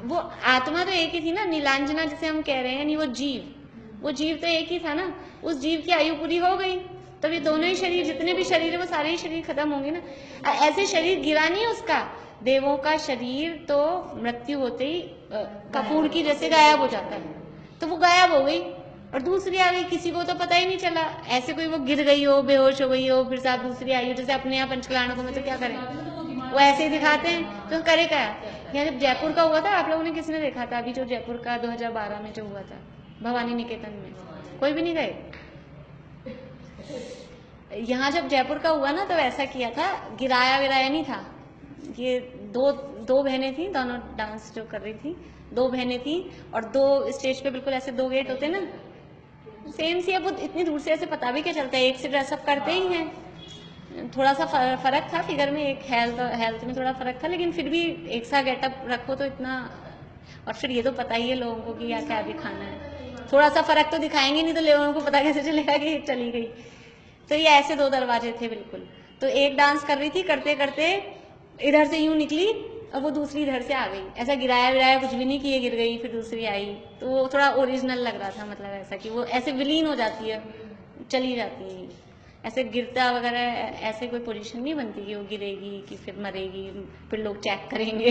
वो आत्मा तो एक ही थी ना, नीलांजना जिसे हम कह रहे हैं, नहीं वो जीव तो एक ही था ना। उस जीव की आयु पूरी हो गई, तब ये दोनों ही शरीर, जितने भी शरीर है वो सारे ही शरीर खत्म होंगे ना। ऐसे शरीर गिरा नहीं उसका, देवों का शरीर तो मृत्यु होते ही कपूर की जैसे गायब हो जाता है, तो वो गायब हो गई और दूसरी आ गई, किसी को तो पता ही नहीं चला। ऐसे कोई वो गिर गई हो, बेहोश हो गई हो, फिर साथ दूसरी आई हो, जैसे अपने यहाँ पंचकलाणकों में तो क्या करें, वो ऐसे ही दिखाते हैं, तो करे क्या। यहाँ जब जयपुर का हुआ था, आप लोगों ने किसी ने देखा था? अभी जो जयपुर का 2012 में जो हुआ था भवानी निकेतन में, कोई भी नहीं गए? यहाँ जब जयपुर का हुआ ना, तो ऐसा किया था, गिराया विराया नहीं था। ये दो बहनें थी, दोनों डांस जो कर रही थी, दो बहनें थी, और दो स्टेज पे बिल्कुल ऐसे दो गेट होते ना, सेम सी। अब वो इतनी दूर से ऐसे पता भी क्या चलता है, एक से ड्रेसअप करते ही हैं। थोड़ा सा फर्क था फिगर में, एक हेल्थ में थोड़ा फर्क था, लेकिन फिर भी एक सा गेटअप रखो तो इतना। और फिर ये तो पता ही है लोगों को कि या क्या दिखाना है, थोड़ा सा फर्क तो दिखाएंगे, नहीं तो लोगों को पता कैसे चलेगा कि चली गई। तो ये ऐसे दो दरवाजे थे बिल्कुल। तो एक डांस कर रही थी, करते करते इधर से यूं निकली और वो दूसरी इधर से आ गई। ऐसा गिराया विराया कुछ भी नहीं किए, गिर गई, फिर दूसरी आई। तो वो थोड़ा ओरिजिनल लग रहा था, मतलब ऐसा कि वो ऐसे विलीन हो जाती है, चली जाती है। ऐसे गिरता वगैरह ऐसे कोई पोजीशन नहीं बनती कि वो गिरेगी कि फिर मरेगी, फिर लोग चेक करेंगे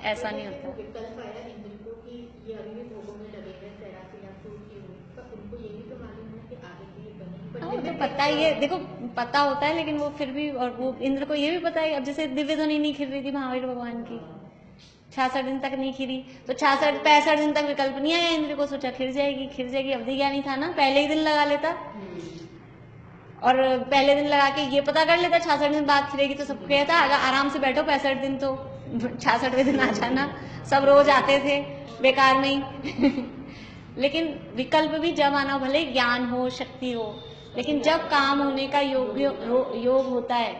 ऐसा नहीं होता। विकल्प आया इंद्र को कि ये अभी भी भोगों में लगे हैं, 83 लाख फूट की हुई, पर उनको ये भी तो मालूम है कि आगे के लिए बनेगी। हाँ, वो तो पता ही है, देखो पता होता है, लेकिन वो फिर भी, और वो इंद्र को ये भी पता है। अब जैसे दिव्य ध्वनि नहीं खिल रही थी महावीर भगवान की, 66 दिन तक नहीं खिली, तो 65 दिन तक विकल्प नहीं आया इंद्र को। सोचा खिल जाएगी, अवधि ज्ञानी था ना, पहले ही दिन लगा लेता, और पहले दिन लगा के ये पता कर लेता 66 दिन बाद खिलेगी, तो सब कहता आराम से बैठो 65 दिन, तो 66वें दिन आ जाना। सब रोज आते थे बेकार में ही लेकिन विकल्प भी जब आना, भले ज्ञान हो, शक्ति हो, लेकिन जब काम होने का योग होता है,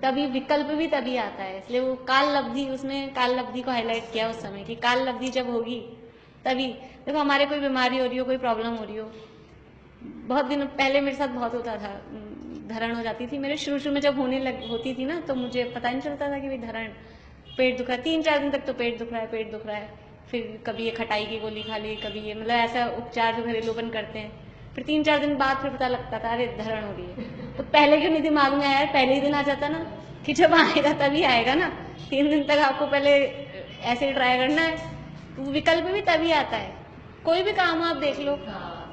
तभी विकल्प भी तभी आता है। इसलिए वो काल लब्धि, उसने काल लब्धि को हाईलाइट किया उस समय कि काल लब्धि जब होगी तभी। देखो हमारे कोई बीमारी हो रही हो, कोई प्रॉब्लम हो रही हो, बहुत दिन पहले मेरे साथ बहुत होता था, धरण हो जाती थी मेरे। शुरू में जब होती थी ना, तो मुझे पता नहीं चलता था कि भाई धरण, पेट दुख रहा है, 3-4 दिन तक तो पेट दुख रहा है। फिर कभी ये खटाई की गोली खा ली, कभी ये, मतलब ऐसा उपचार जो घरेलूपन करते हैं। फिर 3-4 दिन बाद फिर पता लगता था अरे धरण हो रही है। तो पहले क्यों नहीं दिमाग में आया, पहले ही दिन आ जाता ना, कि जब आएगा तभी आएगा ना। 3 दिन तक आपको पहले ऐसे ही ट्राई करना है। तो विकल्प भी तभी आता है। कोई भी काम हो आप देख लो,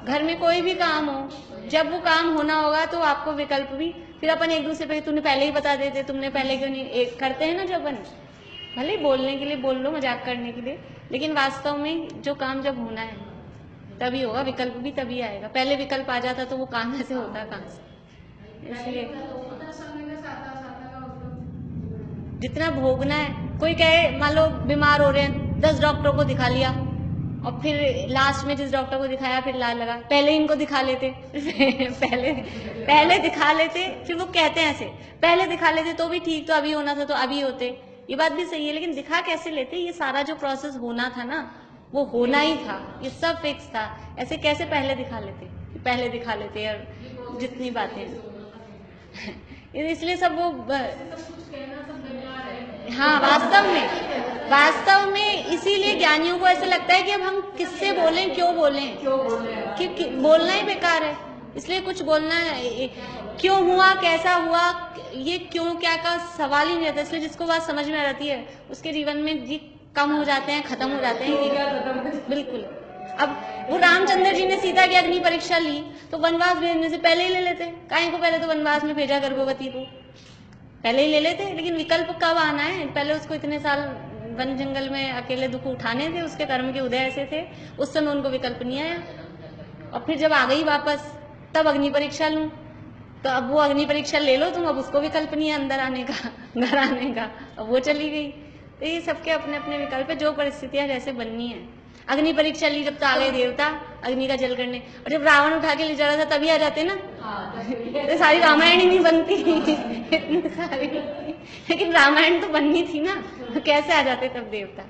घर में कोई भी काम हो, जब वो काम होना होगा तो आपको विकल्प भी, फिर अपन एक दूसरे पे तूने पहले ही बता देते, तुमने पहले क्यों नहीं, एक करते हैं ना जो अपन, भले ही बोलने के लिए बोल लो, मजाक करने के लिए, लेकिन वास्तव में जो काम जब होना है तभी होगा, विकल्प भी तभी आएगा। पहले विकल्प आ जाता तो वो काम ऐसे होता कहाँ से। इसलिए जितना भोगना है, कोई कहे मान लो बीमार हो रहे हैं, 10 डॉक्टरों को दिखा लिया, और फिर लास्ट में जिस डॉक्टर को दिखाया फिर लाल लगा, पहले इनको दिखा लेते पहले दिखा लेते, फिर वो कहते हैं ऐसे, पहले दिखा लेते तो भी ठीक, तो अभी होना था तो अभी होते। ये बात भी सही है, लेकिन दिखा कैसे लेते? ये सारा जो प्रोसेस होना था ना, वो होना ही था, ये सब फिक्स था। ऐसे कैसे पहले दिखा लेते? पहले दिखा लेते, और जितनी बातें इसलिए सब वो हाँ, वास्तव में इसीलिए ज्ञानियों को ऐसे लगता है कि अब हम किससे बोलें, क्यों बोलें, कि बोलना ही बेकार है। इसलिए कुछ बोलना, क्यों हुआ, कैसा हुआ, ये क्यों क्या का सवाल ही नहीं रहता। इसलिए जिसको बात समझ में आ जाती है उसके जीवन में जी कम हो जाते हैं, खत्म हो जाते हैं बिल्कुल। अब वो रामचंद्र जी ने सीता की अग्नि परीक्षा ली, तो वनवास भेजने से पहले ही ले लेते। काहे को पहले तो वनवास में भेजा गर्भवती को, पहले ही ले लेते। लेकिन विकल्प कब आना है? पहले उसको इतने साल वन जंगल में अकेले दुख उठाने थे, उसके कर्म के उदय ऐसे थे, उस समय उनको विकल्प नहीं आया। और फिर जब आ गई वापस, तब अग्नि परीक्षा लूं, तो अब वो अग्नि परीक्षा ले लो तुम, अब उसको विकल्प नहीं है अंदर आने का, घर आने का, अब वो चली गई। तो ये सबके अपने अपने विकल्प है, जो परिस्थितियां जैसे बननी है। अग्नि परीक्षा ली जब तो आ गए देवता अग्नि का जल करने, और जब रावण उठा के ले जा रहा था तभी आ जाते ना। तो सारी रामायण ही नहीं बनती इतनी सारी, लेकिन रामायण तो बननी थी ना, कैसे आ जाते तब देवता।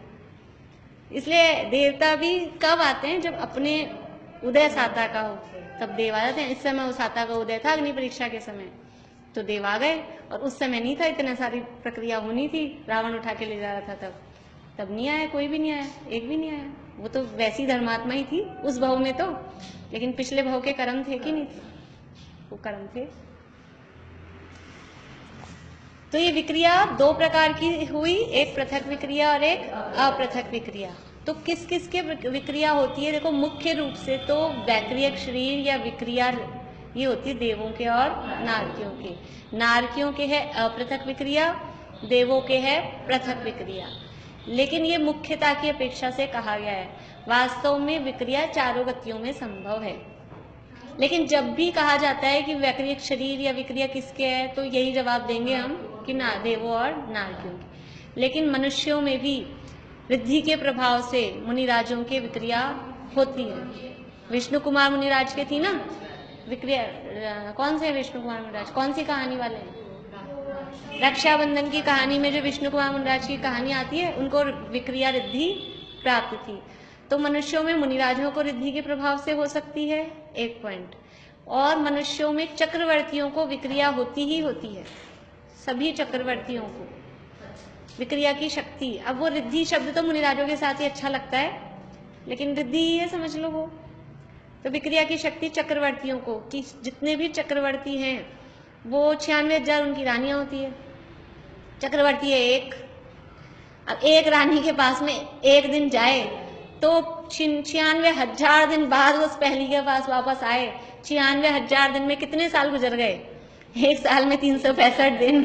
इसलिए देवता भी कब आते हैं, जब अपने उदय साता का हो तब देव आ जाते हैं। इस समय वो साता का उदय था अग्नि परीक्षा के समय, तो देव आ गए, और उस समय नहीं था, इतना सारी प्रक्रिया होनी थी, रावण उठा के ले जा रहा था तब नहीं आया, कोई भी नहीं आया, एक भी नहीं आया। वो तो वैसी धर्मात्मा ही थी उस भव में तो, लेकिन पिछले भव के कर्म थे कि नहीं थे, वो कर्म थे। तो ये विक्रिया दो प्रकार की हुई, एक पृथक विक्रिया और एक अपृथक विक्रिया। तो किस किस के विक्रिया होती है, देखो मुख्य रूप से तो वैक्रियक शरीर या विक्रिया ये होती है देवों के और नारकियों के। नारकियों के है अपृथक विक्रिया, देवों के है पृथक विक्रिया। लेकिन ये मुख्यता की अपेक्षा से कहा गया है, वास्तव में विक्रिया चारों गतियों में संभव है। लेकिन जब भी कहा जाता है कि वैक्रियक शरीर या विक्रिया किसके है, तो यही जवाब देंगे हम कि ना देवों और नारकियों की। लेकिन मनुष्यों में भी रिद्धि के प्रभाव से मुनिराजों की विक्रिया होती है। विष्णु कुमार मुनिराज के थी ना विक्रिया, कौन से विष्णु कुमार मुनिराज, कौन सी कहानी वाले हैं? रक्षाबंधन की कहानी में जो विष्णु कुमार मुनिराज की कहानी आती है, उनको विक्रिया रिद्धि प्राप्त थी। तो मनुष्यों में मुनिराजों को रिद्धि के प्रभाव से हो सकती है, एक पॉइंट। और मनुष्यों में चक्रवर्तियों को विक्रिया होती ही होती है, सभी चक्रवर्तियों को विक्रिया की शक्ति। अब वो रिद्धि शब्द तो मुनिराजों के साथ ही अच्छा लगता है, लेकिन रिद्धि ही है, समझ लो वो। तो विक्रिया की शक्ति चक्रवर्तियों को, कि जितने भी चक्रवर्ती हैं वो 96,000 उनकी रानियां होती है। चक्रवर्ती है एक, अब एक रानी के पास में एक दिन जाए तो 96,000 दिन बाद उस पहली के पास वापस आए। 96,000 दिन में कितने साल गुजर गए? एक साल में 365 दिन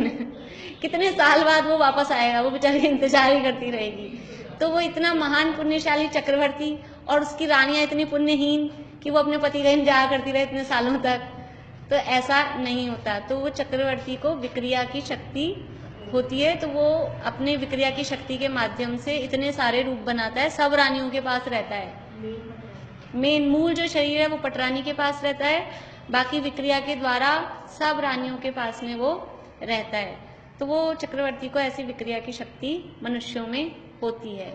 कितने साल बाद वो वापस आएगा, वो बेचारी इंतजार ही करती रहेगी। तो वो इतना महान पुण्यशाली चक्रवर्ती, और उसकी रानियां इतनी पुण्यहीन कि वो अपने पति का इंतजार करती रहे इतने सालों तक, तो ऐसा नहीं होता। तो वो चक्रवर्ती को विक्रिया की शक्ति होती है, तो वो अपने विक्रिया की शक्ति के माध्यम से इतने सारे रूप बनाता है, सब रानियों के पास रहता है। मेन मूल जो शरीर है वो पटरानी के पास रहता है, बाकी विक्रिया के द्वारा सब रानियों के पास में वो रहता है। तो वो चक्रवर्ती को ऐसी विक्रिया की शक्ति मनुष्यों में होती है।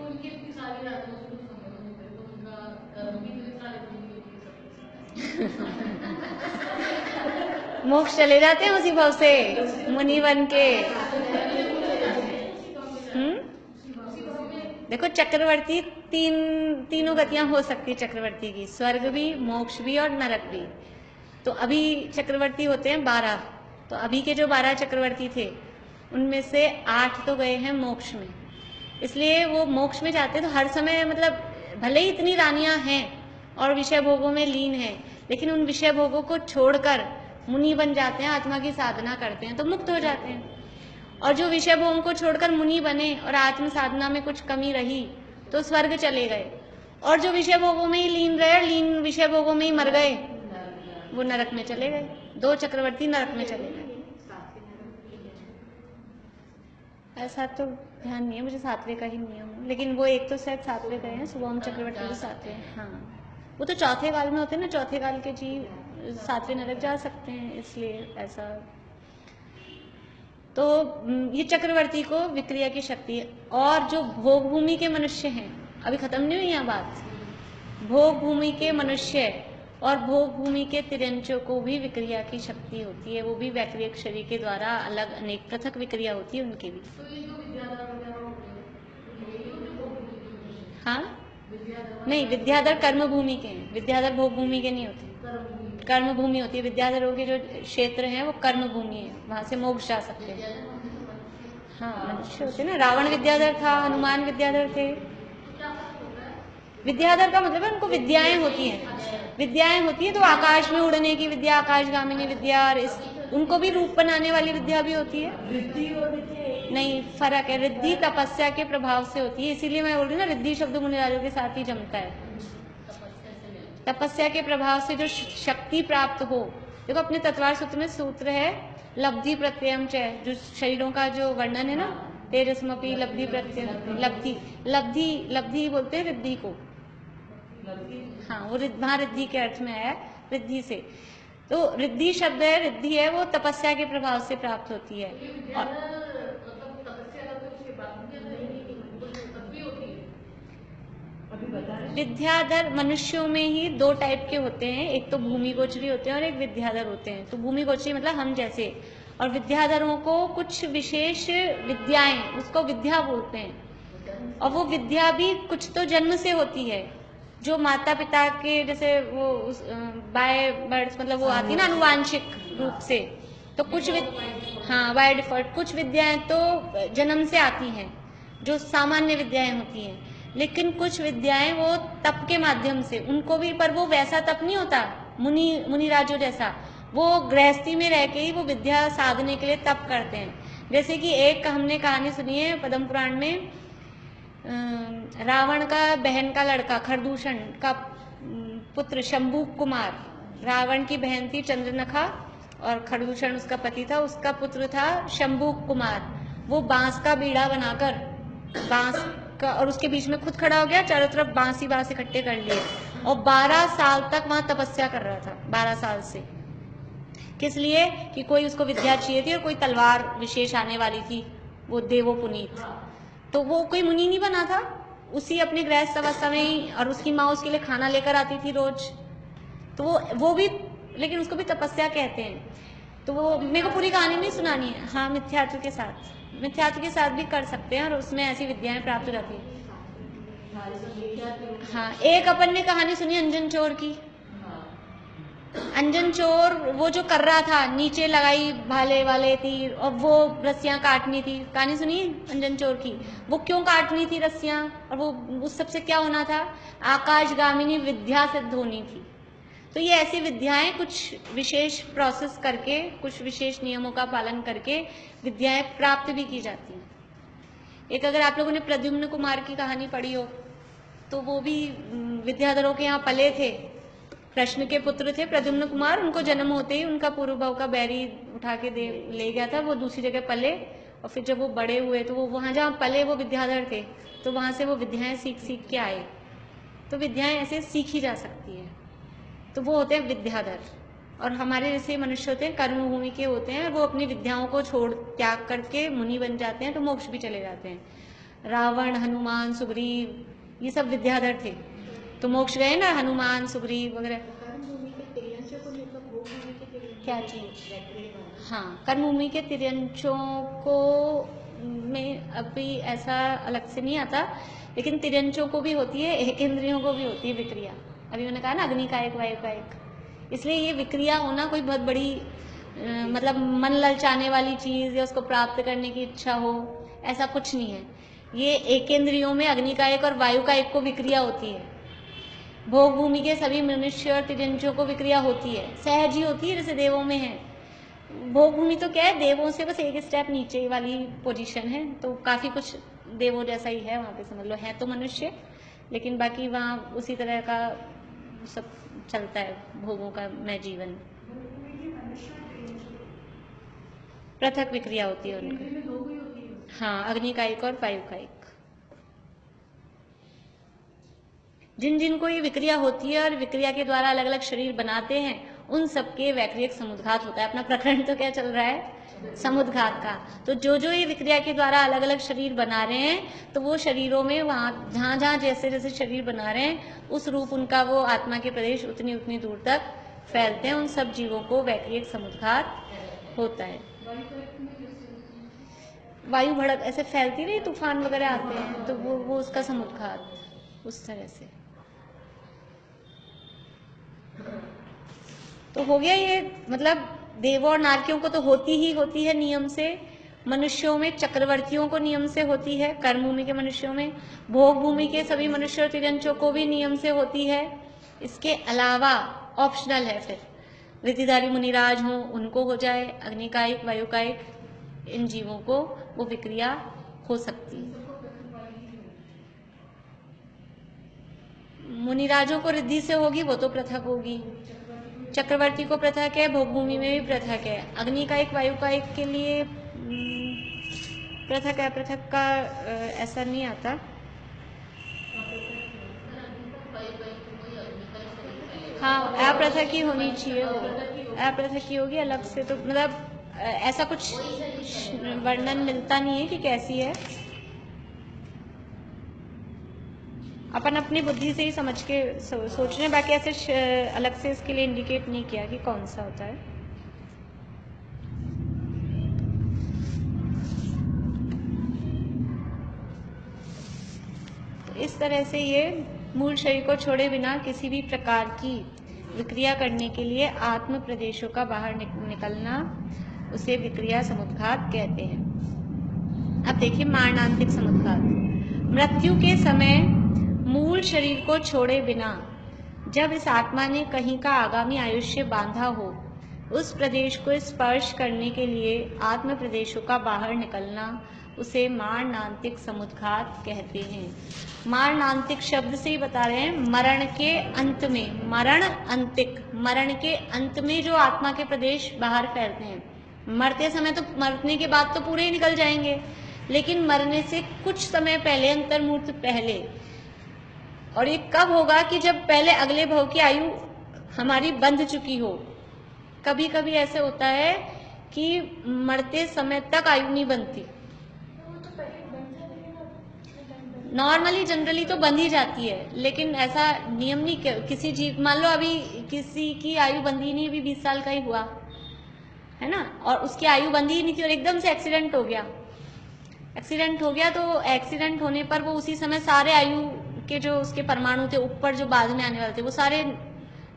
मोक्ष चले जाते हैं उसी भव से मुनि बन के। देखो चक्रवर्ती तीनों गतियां हो सकती है चक्रवर्ती की, स्वर्ग भी, मोक्ष भी और नरक भी। तो अभी चक्रवर्ती होते हैं 12, तो अभी के जो 12 चक्रवर्ती थे उनमें से 8 तो गए हैं मोक्ष में। इसलिए वो मोक्ष में जाते हैं तो हर समय, मतलब भले ही इतनी रानियां हैं और विषय भोगों में लीन हैं, लेकिन उन विषय भोगों को छोड़कर मुनि बन जाते हैं, आत्मा की साधना करते हैं तो मुक्त हो जाते हैं। और जो विषय भोगों को छोड़कर मुनि बने और आत्म साधना में कुछ कमी रही तो स्वर्ग चले गए, और जो विषय भोगों में ही लीन रहे, लीन विषय भोगों में ही मर गए, वो नरक में चले गए। 2 चक्रवर्ती नरक में चले गए। ऐसा तो ध्यान नहीं है मुझे 7वें का ही नियम, लेकिन वो एक तो शायद 7वें गए हैं, सुबोम चक्रवर्ती भी 7वें। हाँ, वो तो चौथे काल में होते हैं ना, चौथे काल के जीव 7वें नरक जा सकते हैं, इसलिए ऐसा। तो ये चक्रवर्ती को विक्रिया की शक्ति है। और जो भोग भूमि के मनुष्य हैं, अभी खत्म नहीं हुई यहाँ बात, भोग भूमि के मनुष्य और भोग भूमि के तिरंचों को भी विक्रिया की शक्ति होती है, वो भी वैक्रियक शरीर के द्वारा अलग अनेक पृथक विक्रिया होती है उनकी भी। हाँ नहीं, विद्याधर कर्म भूमि के हैं, विद्याधर भोग भूमि के नहीं होते, कर्म भूमि होती है। विद्याधरों के जो क्षेत्र हैं वो कर्म भूमि है, वहां से मोक्ष जा सकते हैं। हाँ मनुष्य होते ना, रावण विद्याधर था, हनुमान विद्याधर थे। विद्याधर का मतलब है उनको विद्याएं होती हैं, विद्याएं होती है तो आकाश में उड़ने की विद्या, आकाशगामिनी विद्या, और उनको भी रूप बनाने वाली विद्या भी होती है। नहीं, फर्क है, रिद्धि तपस्या के प्रभाव से होती है, इसीलिए मैं बोल रही हूँ ना, रिद्धि शब्द मुनिराजों के साथ ही जमता है। तपस्या के प्रभाव से जो शक्ति प्राप्त हो, देखो अपने तत्वार सूत्र में सूत्र है लब्धि प्रत्ययम च, जो शरीरों का जो वर्णन है ना, तेजस्मपि लब्धि प्रत्यय, लब्धि लब्धि लब्धि बोलते हैं रिद्धि को, हाँ, वो वहाँ रिद्धि के अर्थ में आया, रिद्धि से। तो रिद्धि शब्द है, रिद्धि है, वो तपस्या के प्रभाव से प्राप्त होती है। और विद्याधर मनुष्यों में ही दो टाइप के होते हैं, एक तो भूमि गोचरी होते हैं और एक विद्याधर होते हैं। तो भूमि गोचरी मतलब हम जैसे, और विद्याधरों को कुछ विशेष विद्याएं, उसको विद्या बोलते हैं। और वो विद्या भी कुछ तो जन्म से होती है, जो माता पिता के जैसे वो बाय बर्थ, मतलब वो आती है ना अनुवांशिक रूप से। तो कुछ हाँ, बाय डिफॉल्ट कुछ विद्याएं तो जन्म से आती हैं, जो सामान्य विद्याएं होती हैं। लेकिन कुछ विद्याएं वो तप के माध्यम से, उनको भी, पर वो वैसा तप नहीं होता मुनिराजों जैसा, वो गृहस्थी में रह के ही वो विद्या साधने के लिए तप करते हैं। जैसे कि एक हमने कहानी सुनी है पद्म पुराण में, रावण का बहन का लड़का खरदूषण का पुत्र शंभू कुमार, रावण की बहन थी चंद्रनखा और खरदूषण उसका पति था, उसका पुत्र था शंभू कुमार। वो बांस का बीड़ा बनाकर, बांस का, और उसके बीच में खुद खड़ा हो गया, चारों तरफ बांस ही बांस इकट्ठे कर लिए, और 12 साल तक वहां तपस्या कर रहा था। 12 साल से किस लिए? कि कोई उसको विद्या चाहिए थी और कोई तलवार विशेष आने वाली थी, वो देवो पुनीत। तो वो कोई मुनि नहीं बना था, उसी अपने गृहस्थ अवस्था में ही, और उसकी माँ उसके लिए खाना लेकर आती थी रोज। तो वो भी, लेकिन उसको भी तपस्या कहते हैं। तो वो मेरे को पूरी कहानी नहीं सुनानी है। हाँ, मिथ्यात्व के साथ भी कर सकते हैं और उसमें ऐसी विद्याएं प्राप्त हो जाती है। हाँ, एक अपन ने कहानी सुनी अंजन चोर की। अंजन चोर वो जो कर रहा था, नीचे लगाई भाले वाले तीर और वो रस्सियां काटनी थी, कहानी सुनी अंजन चोर की। वो क्यों काटनी थी रस्सियां, और वो उस सबसे क्या होना था? आकाशगामिनी विद्या सिद्ध होनी थी। तो ये ऐसी विद्याएं कुछ विशेष प्रोसेस करके, कुछ विशेष नियमों का पालन करके विद्याएं प्राप्त भी की जाती हैं। एक अगर आप लोगों ने प्रद्युम्न कुमार की कहानी पढ़ी हो, तो वो भी विद्याधरों के यहाँ पले थे, कृष्ण के पुत्र थे प्रद्युम्न कुमार। उनको जन्म होते ही उनका पूर्व भाव का बैरी उठा के ले गया था, वो दूसरी जगह पले, और फिर जब वो बड़े हुए तो वो वहाँ जहाँ पले वो विद्याधर थे, तो वहाँ से वो विद्याएं सीख के आए। तो विद्याएं ऐसे सीखी जा सकती है, तो वो होते हैं विद्याधर। और हमारे जैसे मनुष्य होते हैं कर्मभूमि के होते हैं, वो अपनी विद्याओं को छोड़ त्याग करके मुनि बन जाते हैं, तो मोक्ष भी चले जाते हैं। रावण, हनुमान, सुग्रीव, ये सब विद्याधर थे, तो मोक्ष गए ना, हनुमान, सुग्रीव वगैरह। क्या चीज? हाँ, कर्मभूमि के तिर्यंचों को में अभी ऐसा अलग से नहीं आता, लेकिन तिर्यंचों को भी होती है, एक इंद्रियों को भी होती है विक्रिया। अभी मैंने कहा ना अग्नि का एक, वायु का एक, इसलिए ये विक्रिया होना कोई बहुत बड़ी मतलब मन ललचाने वाली चीज या उसको प्राप्त करने की इच्छा हो, ऐसा कुछ नहीं है। ये एक इंद्रियों में अग्नि का एक और वायु का एक को विक्रिया होती है। भोग भूमि के सभी मनुष्य और तिर्यंचों को विक्रिया होती है, सहज ही होती है, जैसे देवों में है। भोग भूमि तो क्या है, देवों से बस एक स्टेप नीचे वाली पोजीशन है, तो काफी कुछ देवों जैसा ही है वहाँ पे, समझ लो। है तो मनुष्य, लेकिन बाकी वहाँ उसी तरह का सब चलता है, भोगों का मैं जीवन। पृथक विक्रिया होती है उनकी। हाँ, अग्नि का एक और वायु का एक। जिन जिन को ये विक्रिया होती है और विक्रिया के द्वारा अलग अलग शरीर बनाते हैं, उन सबके वैक्रियक समुद्घात होता है। अपना प्रकरण तो क्या चल रहा है? समुद्घात का। तो जो जो ये विक्रिया के द्वारा अलग अलग शरीर बना रहे हैं, तो वो शरीरों में वहाँ जहाँ जहाँ जैसे जैसे शरीर बना रहे हैं, उस रूप उनका वो आत्मा के प्रदेश उतनी उतनी दूर तक फैलते हैं। उन सब जीवों को वैक्रियक समुद्घात होता है। वायु भड़क ऐसे फैलती नहीं, तूफान वगैरह आते हैं, तो वो उसका समुद्घात उस तरह से। तो हो गया ये, मतलब देवों और नारकियों को तो होती ही है नियम से। मनुष्यों में चक्रवर्तियों को नियम से होती है, कर्म भूमि के मनुष्यों में। भोग भूमि के सभी मनुष्य और तिर्यंचों को भी नियम से होती है। इसके अलावा ऑप्शनल है, फिर रिद्धिधारी मुनिराज हों उनको हो जाए, अग्निकायिक, वायुकायिक, इन जीवों को वो विक्रिया हो सकती है। मुनिराजों को रिद्धि से होगी, वो तो पृथक होगी। चक्रवर्ती को पृथक है, भोग भूमि में भी पृथक है। अग्नि का एक, वायु का एक के लिए पृथक है, पृथक का ऐसा नहीं आता। हाँ अप्रथक ही होनी चाहिए, वो अप्रथक ही होगी, अलग से तो मतलब ऐसा कुछ वर्णन मिलता नहीं है कि कैसी है। अपन अपनी बुद्धि से ही समझ के सोच रहे हैं, बाकी ऐसे अलग से इसके लिए इंडिकेट नहीं किया कि कौन सा होता है। तो इस तरह से ये मूल शरीर को छोड़े बिना किसी भी प्रकार की विक्रिया करने के लिए आत्म प्रदेशों का बाहर निकलना, उसे विक्रिया समुद्घात कहते हैं। अब देखिए मारणांतिक समुद्घात। मृत्यु के समय मूल शरीर को छोड़े बिना जब इस आत्मा ने कहीं का आगामी आयुष्य बांधा हो, उस प्रदेश को स्पर्श करने के लिए आत्म प्रदेशों का बाहर निकलना, उसे मारणांतिक समुद्घात कहते हैं। मारणांतिक शब्द से ही बता रहे हैं, मरण के अंत में, मरण अंतिक, मरण के अंत में जो आत्मा के प्रदेश बाहर फैलते हैं। मरते समय तो, मरने के बाद तो पूरे ही निकल जाएंगे, लेकिन मरने से कुछ समय पहले, अंतर्मुहूर्त पहले, और ये कब होगा कि जब पहले अगले भव की आयु हमारी बंध चुकी हो। कभी कभी ऐसे होता है कि मरते समय तक आयु नहीं बनती, नॉर्मली जनरली तो बंध ही जाती है, लेकिन ऐसा नियम नहीं। किसी जीव, मान लो अभी किसी की आयु बंधी नहीं, अभी 20 साल का ही हुआ है ना, और उसकी आयु बंधी ही नहीं थी और एकदम से एक्सीडेंट हो गया। एक्सीडेंट हो गया तो एक्सीडेंट होने पर वो उसी समय सारे आयु के जो उसके परमाणु थे ऊपर जो बाद में आने वाले थे, वो सारे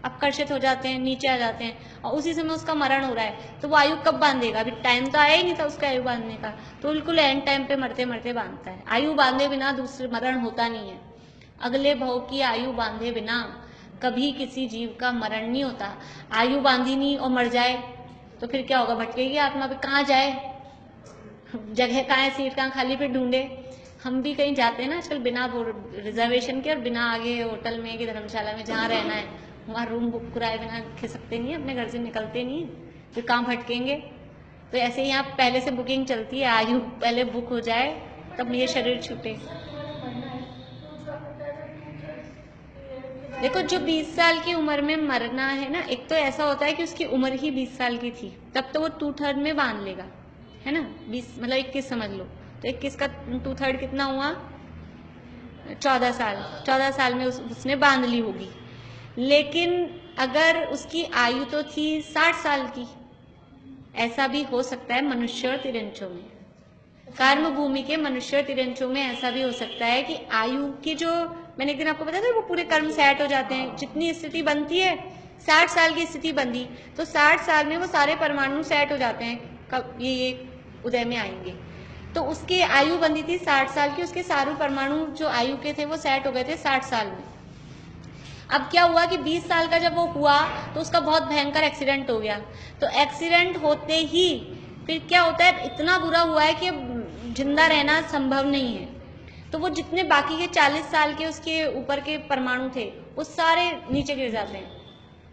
अपकर्षित हो जाते हैं, नीचे आ जाते हैं, और उसी समय उसका मरण हो रहा है। तो वो आयु कब बांधेगा? अभी टाइम तो आया ही नहीं था उसका आयु बांधने का, तो बिल्कुल एंड टाइम पे मरते मरते बांधता है। आयु बांधे बिना दूसरे मरण होता नहीं है। अगले भव की आयु बांधे बिना कभी किसी जीव का मरण नहीं होता। आयु बांधी नहीं और मर जाए तो फिर क्या होगा? भटकेगी आत्मा, पे कहाँ जाए? जगह कहाँ है? सीट कहाँ खाली? पे ढूंढे। हम भी कहीं जाते हैं ना आजकल बिना रिजर्वेशन के और बिना आगे होटल में कि धर्मशाला में जहाँ रहना है वहाँ रूम बुक कराए बिना खिसकते नहीं है, अपने घर से निकलते नहीं है, फिर कहाँ भटकेंगे। तो ऐसे ही यहाँ पहले से बुकिंग चलती है, आयु पहले बुक हो जाए तब ये शरीर छूटे। देखो जो 20 साल की उम्र में मरना है ना, एक तो ऐसा होता है कि उसकी उम्र ही 20 साल की थी, तब तो वो 2/3 में बांध लेगा, है ना। 20 मतलब 21 समझ लो, तो 21 का 2/3 कितना हुआ? 14 साल। 14 साल में उसने बांध ली होगी। लेकिन अगर उसकी आयु तो थी 60 साल की, ऐसा भी हो सकता है मनुष्य और तिरंचों में, कर्म भूमि के मनुष्य और तिरंचों में ऐसा भी हो सकता है कि आयु की जो मैंने एक दिन आपको बताया था, वो पूरे कर्म सेट हो जाते हैं। जितनी स्थिति बनती है, 60 साल की स्थिति बंधी तो 60 साल में वो सारे परमाणु सेट हो जाते हैं, कब ये उदय में आएंगे। तो उसकी आयु बंधी थी 60 साल की, उसके सारे परमाणु जो आयु के थे वो सेट हो गए थे 60 साल में। अब क्या हुआ कि 20 साल का जब वो हुआ तो उसका बहुत भयंकर एक्सीडेंट हो गया। तो एक्सीडेंट होते ही फिर क्या होता है, इतना बुरा हुआ है कि जिंदा रहना संभव नहीं है। तो वो जितने बाकी के 40 साल के उसके ऊपर के परमाणु थे वो सारे नीचे गिर जाते हैं,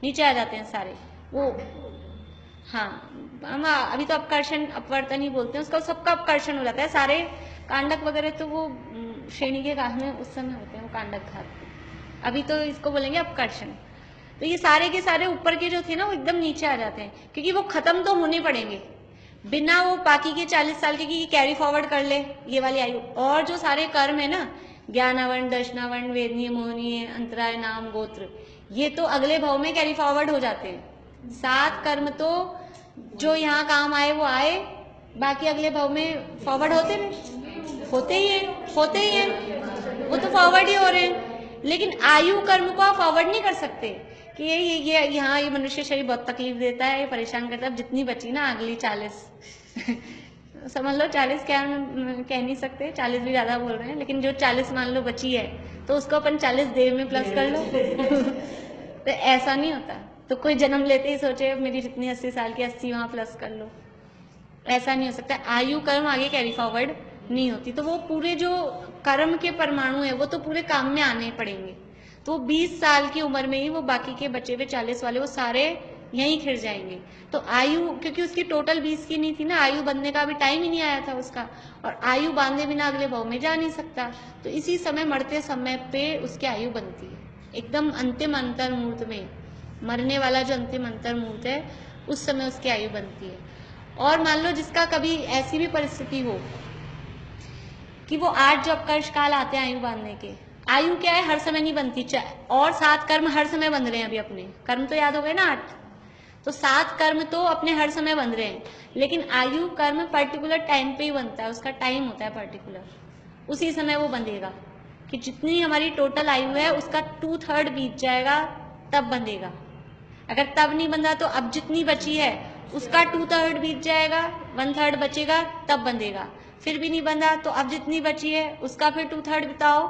नीचे आ जाते हैं सारे वो। हाँ, हम अभी तो अपकर्षण अपवर्तन ही बोलते हैं उसका, सबका अपकर्षण हो जाता है। सारे कांडक वगैरह तो वो श्रेणी के घात में उस समय होते हैं, वो कांडक घात, अभी तो इसको बोलेंगे अपकर्षण। तो ये सारे के सारे ऊपर के जो थे ना वो एकदम नीचे आ जाते हैं, क्योंकि वो खत्म तो होने पड़ेंगे बिना वो बाकी के 40 साल के की कैरी फॉरवर्ड कर ले ये वाली आयु। और जो सारे कर्म है ना, ज्ञानावर्ण, दर्शनावर्ण, वेदनीय, मोहनीय, अंतराय, नाम, गोत्र, ये तो अगले भाव में कैरी फॉरवर्ड हो जाते हैं। 7 कर्म तो जो यहाँ काम आए वो आए, बाकी अगले भाव में फॉरवर्ड होते नहीं, होते ही है, वो तो फॉरवर्ड ही हो रहे हैं। लेकिन आयु कर्म को आप फॉरवर्ड नहीं कर सकते कि ये यहाँ ये मनुष्य शरीर बहुत तकलीफ देता है, ये परेशान करता है। अब जितनी बची ना अगली 40 समझ लो 40 क्या कह नहीं सकते, 40 भी ज्यादा बोल रहे हैं, लेकिन जो 40 मान लो बची है तो उसको अपन 40 देव में प्लस कर लो। तो ऐसा नहीं होता। तो कोई जन्म लेते ही सोचे मेरी जितनी 80 साल की 80 वहां प्लस कर लो, ऐसा नहीं हो सकता। आयु कर्म आगे कैरी फॉरवर्ड नहीं होती। तो वो पूरे जो कर्म के परमाणु है वो तो पूरे काम में आने पड़ेंगे। तो 20 साल की उम्र में ही वो बाकी के बचे हुए 40 वाले वो सारे यहीं खिर जाएंगे। तो आयु, क्योंकि उसकी टोटल 20 की नहीं थी ना, आयु बनने का अभी टाइम ही नहीं आया था उसका, और आयु बांधे बिना अगले भाव में जा नहीं सकता। तो इसी समय मरते समय पे उसकी आयु बनती है, एकदम अंतिम अंतर मुहूर्त में मरने वाला जो अंतिम अंतर मुहूर्त है उस समय उसकी आयु बनती है। और मान लो जिसका कभी ऐसी भी परिस्थिति हो कि वो 8 जो अपकर्ष काल आते हैं आयु बांधने के, आयु क्या है हर समय नहीं बनती, और 7 कर्म हर समय बंध रहे हैं। अभी अपने कर्म तो याद हो गए ना 8, तो 7 कर्म तो अपने हर समय बंध रहे हैं, लेकिन आयु कर्म पर्टिकुलर टाइम पे ही बनता है, उसका टाइम होता है पर्टिकुलर, उसी समय वो बंधेगा कि जितनी हमारी टोटल आयु है उसका 2/3 बीत जाएगा तब बंधेगा। अगर तब नहीं बंधा तो अब जितनी बची है उसका 2/3 बीत जाएगा, 1/3 बचेगा तब बंधेगा। फिर भी नहीं बंधा तो अब जितनी बची है उसका फिर 2/3 बिताओ,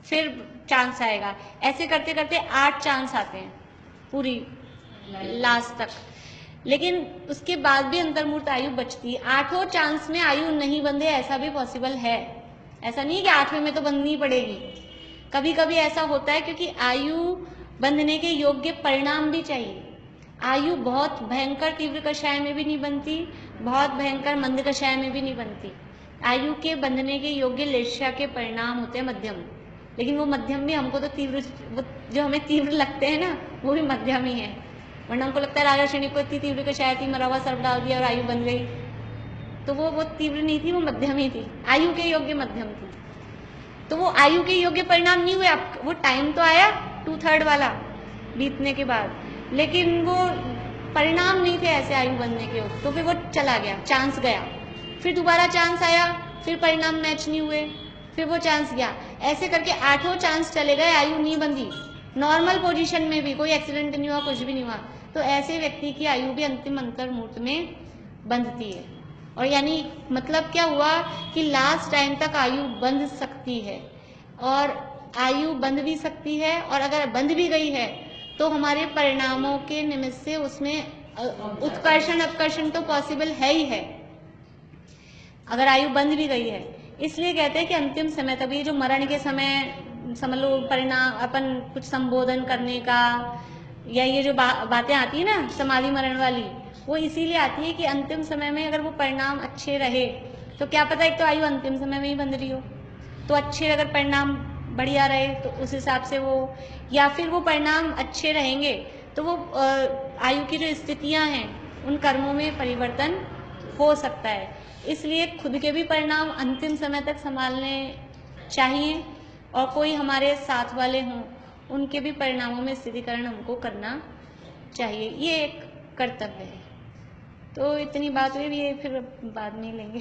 फिर चांस आएगा। ऐसे करते करते 8 चांस आते हैं पूरी लास्ट तक, लेकिन उसके बाद भी अंतर्मूर्त आयु बचती है। 8वें चांस में आयु नहीं बंधे ऐसा भी पॉसिबल है, ऐसा नहीं है कि 8वें में तो बंधनी पड़ेगी। कभी कभी ऐसा होता है क्योंकि आयु बंधने के योग्य परिणाम भी चाहिए। आयु बहुत भयंकर तीव्र कषाय में भी नहीं बनती, बहुत भयंकर मंद कषाय में भी नहीं बनती। आयु के बंधने के योग्य लेष्या के परिणाम होते हैं मध्यम, लेकिन वो मध्यम भी हमको तो तीव्र, जो हमें तीव्र लगते हैं ना वो भी मध्यम ही है। वरना हमको लगता है राजा श्रेणी को इतनी तीव्र कषाय थी, मरा हुआ सर्प डाल दिया और आयु बन गई, तो वो तीव्र नहीं थी, वो मध्यम ही थी, आयु के योग्य मध्यम थी। तो वो आयु के योग्य परिणाम नहीं हुए, वो टाइम तो आया 2/3 वाला बीतने के बाद, लेकिन वो परिणाम नहीं थे ऐसे आयु बनने के, तो फिर वो चला गया, चांस गया। फिर दोबारा चांस आया, फिर परिणाम मैच नहीं हुए, फिर वो चांस गया। ऐसे करके 8वें चांस चले गए, आयु नहीं बंधी, नॉर्मल पोजीशन में भी, कोई एक्सीडेंट नहीं हुआ, कुछ भी नहीं हुआ। तो ऐसे व्यक्ति की आयु भी अंतिम अंतर मुहूर्त में बंधती है। और यानी मतलब क्या हुआ कि लास्ट टाइम तक आयु बंध सकती है, और आयु बंध भी सकती है, और अगर बंध भी गई है तो हमारे परिणामों के निमित्त से उसमें उत्कर्षण अपकर्षण तो पॉसिबल है ही है, अगर आयु बंध भी गई है। इसलिए कहते हैं कि अंतिम समय तक, ये जो मरण के समय समझ लो परिणाम, अपन कुछ संबोधन करने का, या ये जो बातें आती है ना समाधि मरण वाली, वो इसीलिए आती है कि अंतिम समय में अगर वो परिणाम अच्छे रहे तो क्या पता, एक तो आयु अंतिम समय में ही बंध रही हो, तो अच्छे अगर परिणाम बढ़िया रहे तो उस हिसाब से वो, या फिर वो परिणाम अच्छे रहेंगे तो वो आयु की जो स्थितियां हैं उन कर्मों में परिवर्तन हो सकता है। इसलिए खुद के भी परिणाम अंतिम समय तक संभालने चाहिए, और कोई हमारे साथ वाले हों उनके भी परिणामों में स्थितिकरण हमको करना चाहिए, ये एक कर्तव्य है। तो इतनी बात हुई, ये फिर बाद में लेंगे।